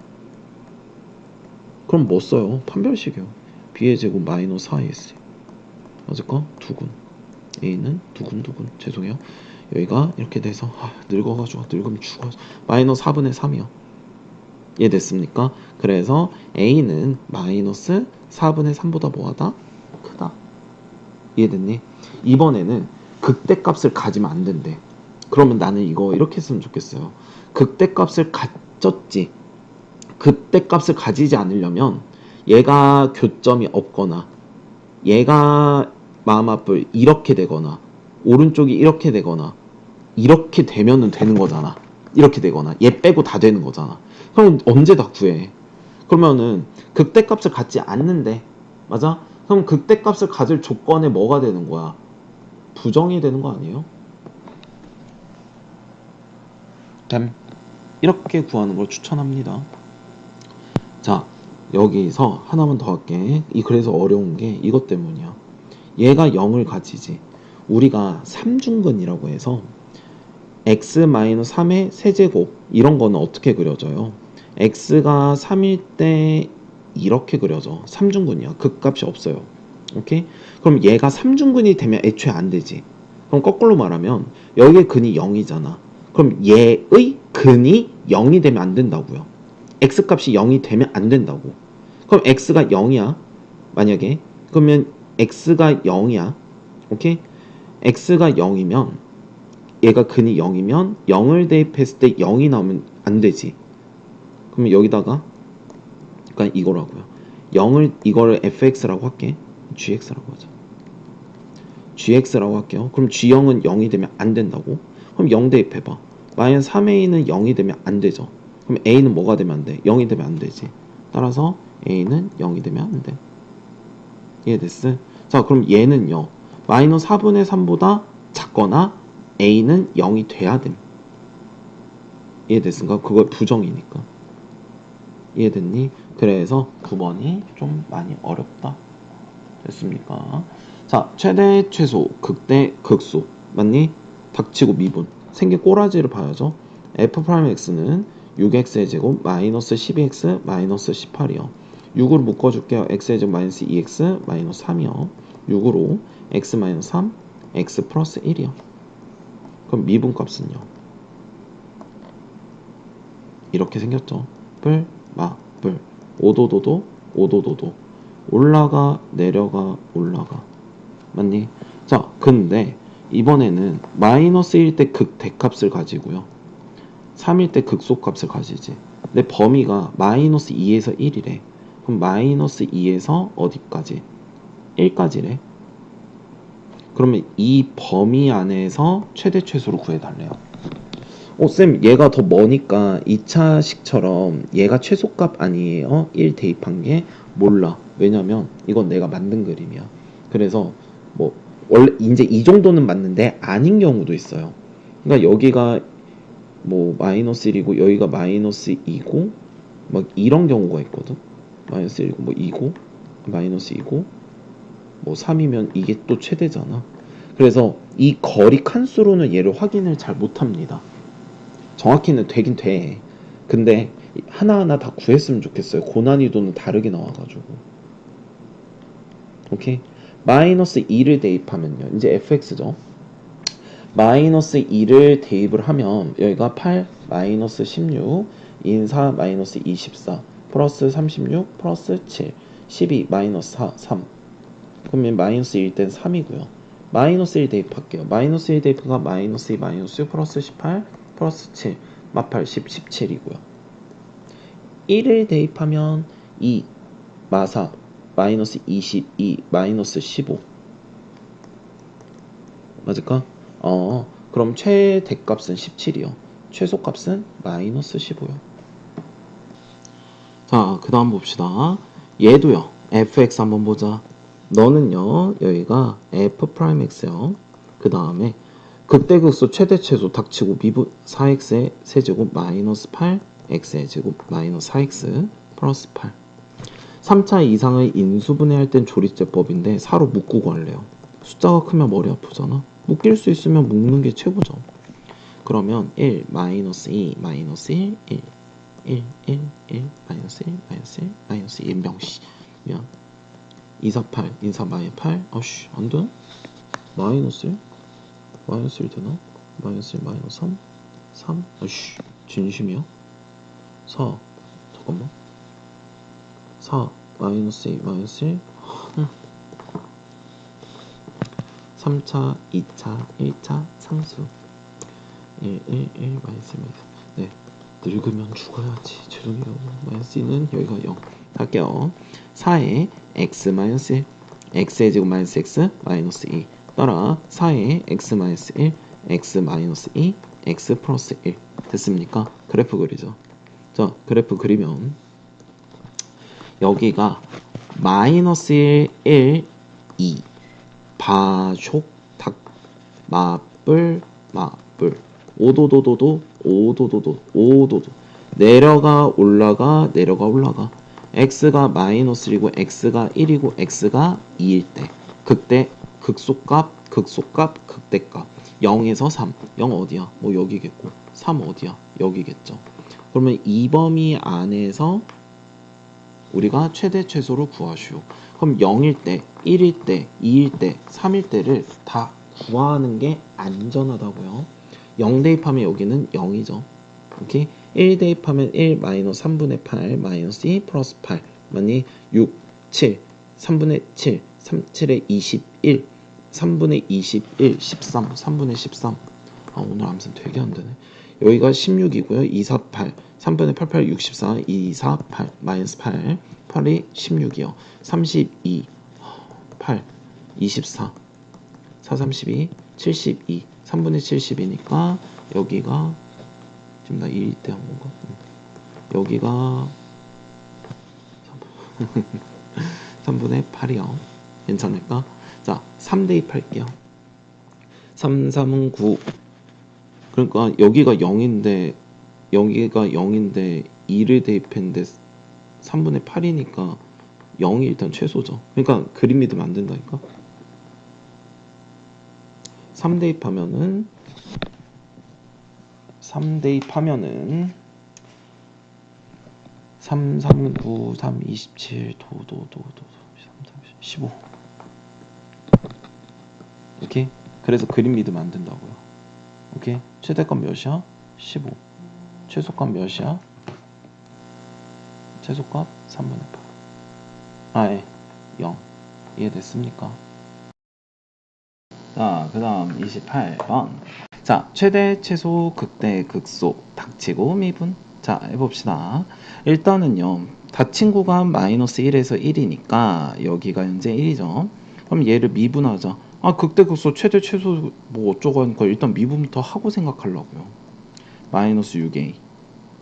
그럼 뭐 써요? 판별식이요. b의 제곱 마이너스 4ac. 맞을까? 두근. a는 두근. 죄송해요. 여기가 이렇게 돼서 늙어가지고 늙으면 죽어. 마이너스 4분의 3이요. 이해됐습니까? 그래서 a는 마이너스 4분의 3보다 뭐하다? 크다. 이해됐니? 이번에는 극대값을 가지면 안 된대. 그러면 나는 이거 이렇게 했으면 좋겠어요. 극대값을 가졌지. 극대값을 가지지 않으려면 얘가 교점이 없거나 얘가 마음앞을 이렇게 되거나 오른쪽이 이렇게 되거나 이렇게 되면은 되는 거잖아. 이렇게 되거나 얘 빼고 다 되는 거잖아. 그럼 언제 다 구해? 그러면은 극대값을 갖지 않는데, 맞아? 그럼 극대값을 가질 조건에 뭐가 되는 거야? 부정이 되는 거 아니에요? 이렇게 구하는 걸 추천합니다. 자, 여기서 하나만 더 할게. 그래서 어려운 게 이것 때문이야. 얘가 0을 가지지. 우리가 3중근이라고 해서 x-3의 세제곱 이런 거는 어떻게 그려져요? x가 3일 때 이렇게 그려져. 3중근이야. 극값이 없어요. 오케이? 그럼 얘가 3중근이 되면 애초에 안 되지. 그럼 거꾸로 말하면 여기의 근이 0이잖아. 그럼 얘의 근이 0이 되면 안 된다고요. x값이 0이 되면 안 된다고. 그럼 x가 0이야. 만약에 그러면 x가 0이야. 오케이? x가 0이면 얘가 근이 0이면 0을 대입했을 때 0이 나오면 안 되지. 그러면 여기다가 그러니까 이거라고요. 이거를 fx라고 할게. gx라고 하자. gx라고 할게요. 그럼 g0은 0이 되면 안 된다고? 그럼 0 대입해봐. 마이너스 3a는 0이 되면 안 되죠. 그럼 a는 뭐가 되면 안 돼? 0이 되면 안 되지. 따라서 a는 0이 되면 안 돼. 이해됐어? 자, 그럼 얘는요. 마이너스 4분의 3보다 작거나 a는 0이 돼야 됨. 이해됐습니까? 그거 부정이니까. 이해됐니? 그래서 9번이 좀 많이 어렵다. 됐습니까? 자, 최대, 최소, 극대, 극소. 맞니? 닥치고 미분. 생긴 꼬라지를 봐야죠. f'x는 6x의 제곱 마이너스 12x 마이너스 18이요. 6으로 묶어줄게요. x의 제곱 마이너스 2x 마이너스 3이요. 6으로 x 마이너스 3, x 플러스 1이요. 그럼 미분값은요. 이렇게 생겼죠. 뿔, 뿔. 오도도도. 올라가, 내려가, 올라가. 맞니? 자, 근데 이번에는 마이너스 1일 때 극대값을 가지고요. 3일 때 극소값을 가지지. 근데 범위가 마이너스 2에서 1이래. 그럼 마이너스 2에서 어디까지? 1까지래. 그러면 이 범위 안에서 최대 최소를 구해달래요. 쌤, 얘가 더 머니까 2차식처럼 얘가 최소값 아니에요? 1 대입한 게 몰라. 왜냐면 이건 내가 만든 그림이야. 그래서 뭐 원래 이제 이 정도는 맞는데 아닌 경우도 있어요. 그러니까 여기가 뭐 마이너스 1이고 여기가 마이너스 2고 막 이런 경우가 있거든. 마이너스 1이고 뭐 2고 마이너스 2고 뭐 3이면 이게 또 최대잖아. 그래서 이 거리 칸수로는 얘를 확인을 잘 못합니다. 정확히는 되긴 돼. 근데 하나하나 다 구했으면 좋겠어요. 고난이도는 다르게 나와가지고. 오케이? 마이너스 2를 대입하면요. 이제 fx죠. 마이너스 2를 대입을 하면 여기가 8 마이너스 16 인사 마이너스 24 플러스 36 플러스 7 12 마이너스 4 3 그러면 마이너스 1 땐 3이고요. 마이너스 1 대입할게요. 마이너스 1 대입가 마이너스 2 마이너스 6 플러스 18 플러스 7 마팔 10 17이고요. 1을 대입하면 2 마사 마이너스 22 마이너스 15 맞을까? 그럼 최대값은 17이요. 최소값은 마이너스 15요. 자, 그 다음 봅시다. 얘도요. fx 한번 보자. 너는요, 여기가 f'x요. 그 다음에 극대극소 최대 최소 닥치고 미분 4x의 세제곱 마이너스 8 x의 제곱 마이너스 4x 플러스 8 3차 이상의 인수분해할 땐 조립제법인데 4로 묶고 할래요. 숫자가 크면 머리 아프잖아. 묶일 수 있으면 묶는 게 최고죠. 그러면 1 마이너스 2 마이너스 1 1 1 1 1 마이너스 1 마이너스 1 마이너스 1 명시 면 2, 4, 8 인사 마이 8 아씨 안돼? 마이너스 1 마이너스 1 되나? 마이너스 1 마이너스 3 3 아씨 진심이야? 4 잠깐만 4 마이너스 2 마이너스 1 3차 2차 1차 상수 1 1 1 마이너스 1 네 늙으면 죽어야지 죄송해요. 마이너스 2는 여기가 0 할게요. 4에 x 마이너스 1 x의 제곱 마이너스 x 마이너스 2 따라 4에 x 마이너스 1 x 마이너스 2 x 플러스 1 됐습니까? 그래프 그리죠. 자 그래프 그리면 여기가 마이너스 1 1 2 바족 닭 마뿔 마뿔 오도도도도 오도도도 오도도 내려가 올라가 내려가 올라가 x가 마이너스 1이고 x가 1이고 x가 2일 때 극대 극소값 극소값 극대값 0에서 3 0 어디야? 뭐 여기겠고 3 어디야? 여기겠죠. 그러면 이 범위 안에서 우리가 최대 최소를 구하시오. 그럼 0일 때, 1일 때, 2일 때, 3일 때를 다 구하는 게 안전하다고요. 0 대입하면 여기는 0이죠. 오케이? 1 대입하면 1 마이너스 3분의 8 마이너스 2 플러스 8 맞니? 6, 7, 3분의 7, 3, 7에 21 3분의 21, 13, 3분의 13 오늘 암산 되게 안 되네. 여기가 16이고요. 2, 4, 8 3분의 8, 8, 64 2, 4, 8 마이너스 8 8이 16이요. 32 8 24 4, 32 72 3분의 70이니까 여기가 지금 나 1일 때 한 건가? 여기가 3분의 8이요. 괜찮을까? 자, 3 대입할게요. 3, 3은 9 그러니까 여기가 0인데 여기가 0인데 2를 대입했는데 3분의 8이니까 0이 일단 최소죠. 그러니까 그림 믿으면 안 된다니까. 3 대입하면은 3 대입하면은 3, 3, 9, 3, 27, 도, 15 오케이? 그래서 그림 믿으면 안 된다고요. 오케이? 최대값 몇이야? 15 최소값 몇이야? 최소값 3분의 8 아예 0 이해됐습니까? 자, 그 다음 28번. 자, 최대, 최소, 극대, 극소, 닥치고, 미분. 자, 해봅시다. 일단은요, 닫힌 구간 마이너스 1에서 1이니까 여기가 현재 1이죠. 그럼 얘를 미분하자. 아, 극대, 극소, 최대, 최소 뭐 어쩌고 하니까 일단 미분부터 하고 생각하려고요. 마이너스 6a.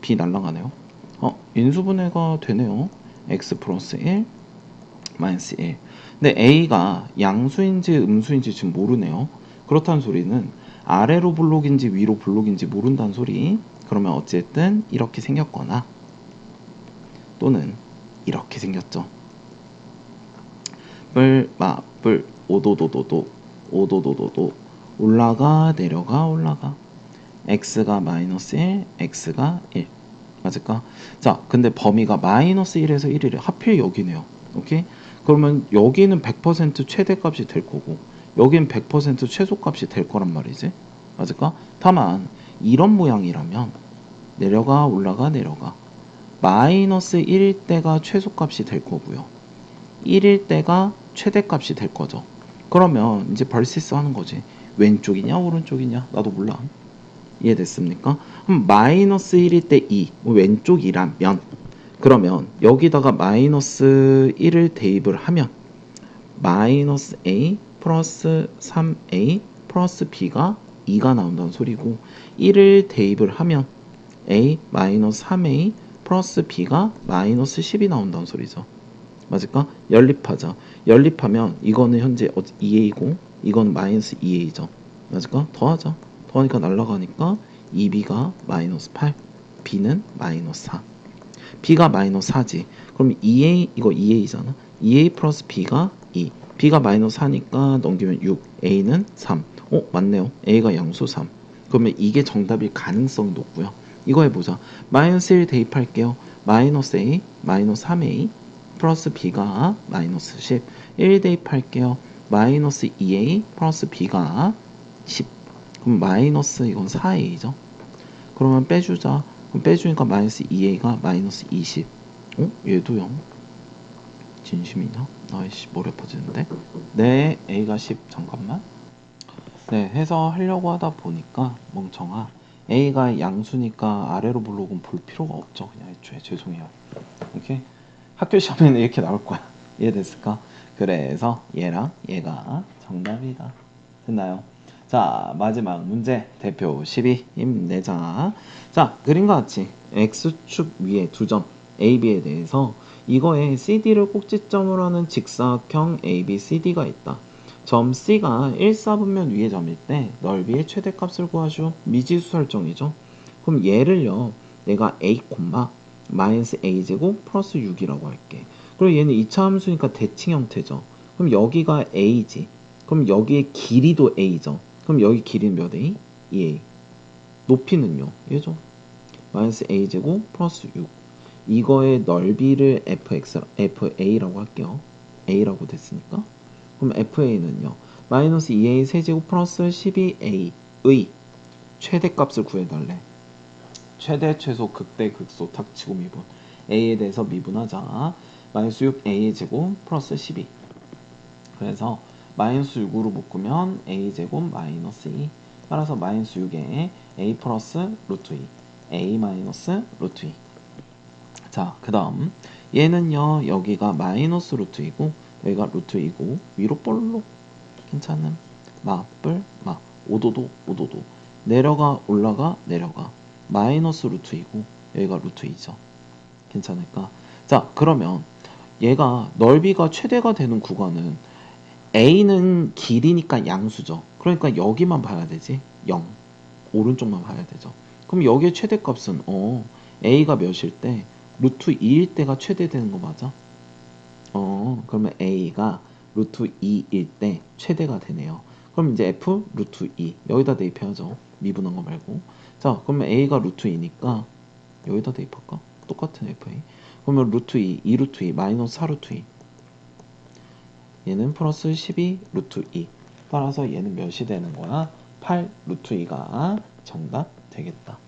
b 날라가네요. 인수분해가 되네요. x 플러스 1, 마이너스 1. 근데 a가 양수인지 음수인지 지금 모르네요. 그렇다는 소리는 아래로 블록인지 위로 블록인지 모른다는 소리. 그러면 어쨌든 이렇게 생겼거나 또는 이렇게 생겼죠. 뿔 오도도도도 올라가 내려가 올라가. x가 마이너스 1, x가 1. 맞을까? 자, 근데 범위가 마이너스 1에서 1이래. 하필 여기네요. 오케이? 그러면 여기는 100% 최대값이 될 거고 여기는 100% 최소값이 될 거란 말이지. 맞을까? 다만 이런 모양이라면 내려가 올라가 내려가 마이너스 1일 때가 최소값이 될 거고요. 1일 때가 최대값이 될 거죠. 그러면 이제 벌시스 하는 거지. 왼쪽이냐 오른쪽이냐 나도 몰라. 이해됐습니까? 그럼 마이너스 1일 때 2, 왼쪽이라면 그러면 여기다가 마이너스 1을 대입을 하면 마이너스 a 플러스 3a 플러스 b가 2가 나온다는 소리고 1을 대입을 하면 a 마이너스 3a 플러스 b가 마이너스 10이 나온다는 소리죠. 맞을까? 연립하자. 연립하면 이거는 현재 2a고 이건 마이너스 2a죠. 맞을까? 더하자. 더하니까 날라가니까 2b가 마이너스 8, b는 마이너스 4. b가 마이너스 4지. 그럼 2a 이거 2a잖아. 2a 플러스 b가 2. b가 마이너스 4니까 넘기면 6. a는 3. 맞네요. a가 양수 3. 그러면 이게 정답일 가능성이 높고요. 이거 해보자. 마이너스 1 대입할게요. 마이너스 a 마이너스 3a 플러스 b가 마이너스 10. 1 대입할게요. 마이너스 2a 플러스 b가 10. 그럼 마이너스 이건 4a죠. 그러면 빼주자. 그럼 빼주니까 마이너스 2a가 마이너스 20. 얘도 0. 진심이냐? 아이씨 머리 아파지는데. 네, a가 10. 잠깐만. 네, 해서 하려고 하다 보니까 멍청아 a가 양수니까 아래로 블록은 볼 필요가 없죠. 그냥 애초에 죄송해요. 오케이? 학교 시험에는 이렇게 나올 거야. 이해됐을까? 그래서 얘랑 얘가 정답이다. 됐나요? 자, 마지막 문제 대표 12 힘내자. 자, 그림과 같이 x축 위에 두 점 A, B에 대해서 이거에 CD를 꼭지점으로 하는 직사각형 ABCD가 있다. 점 C가 1사분면 위의 점일 때 넓이의 최대값을 구하시오. 미지수 설정이죠. 그럼 얘를요. 내가 A, 마이너스 A제곱 플러스 6이라고 할게. 그리고 얘는 2차 함수니까 대칭 형태죠. 그럼 여기가 A지. 그럼 여기의 길이도 A죠. 그럼 여기 길이는 몇 A? 2A. 높이는요? 얘죠. 마이너스 A제곱 플러스 6. 이거의 넓이를 FA라고 할게요. A라고 됐으니까. 그럼 FA는요. 마이너스 2A 세제곱 플러스 12A의 최대값을 구해달래. 최대, 최소, 극대, 극소, 닥치고 미분. A에 대해서 미분하자. 마이너스 6A의 제곱 플러스 12. 그래서 마이너스 6으로 묶으면 A제곱 마이너스 2. 따라서 마이너스 6에 A 플러스 루트 2. A 마이너스 루트 2. 자, 그 다음 얘는요. 여기가 마이너스 루트 2고 여기가 루트 2고 위로 볼록 괜찮음. 뿔, 5도도 내려가 올라가 내려가 마이너스 루트 2고 여기가 루트 2죠. 괜찮을까? 자, 그러면 얘가 넓이가 최대가 되는 구간은 A는 길이니까 양수죠. 그러니까 여기만 봐야 되지. 0. 오른쪽만 봐야 되죠. 그럼 여기의 최대값은 A가 몇일 때 루트 2일 때가 최대되는 거 맞아? 그러면 A가 루트 2일 때 최대가 되네요. 그럼 이제 F 루트 2 여기다 대입해야죠. 미분한 거 말고. 자, 그러면 A가 루트 2니까 여기다 대입할까? 똑같은 FA. 그러면 루트 2 루트 2 마이너스 4 루트 2. 얘는 플러스 12 루트 2. 따라서 얘는 몇이 되는 거야? 8 루트 2가 정답 되겠다.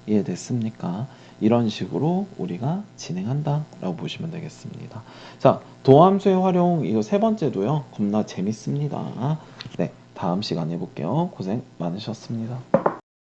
이해됐습니까? 이런 식으로 우리가 진행한다 라고 보시면 되겠습니다. 자, 도함수의 활용 이거 세 번째도요. 겁나 재밌습니다. 네, 다음 시간에 해볼게요. 고생 많으셨습니다.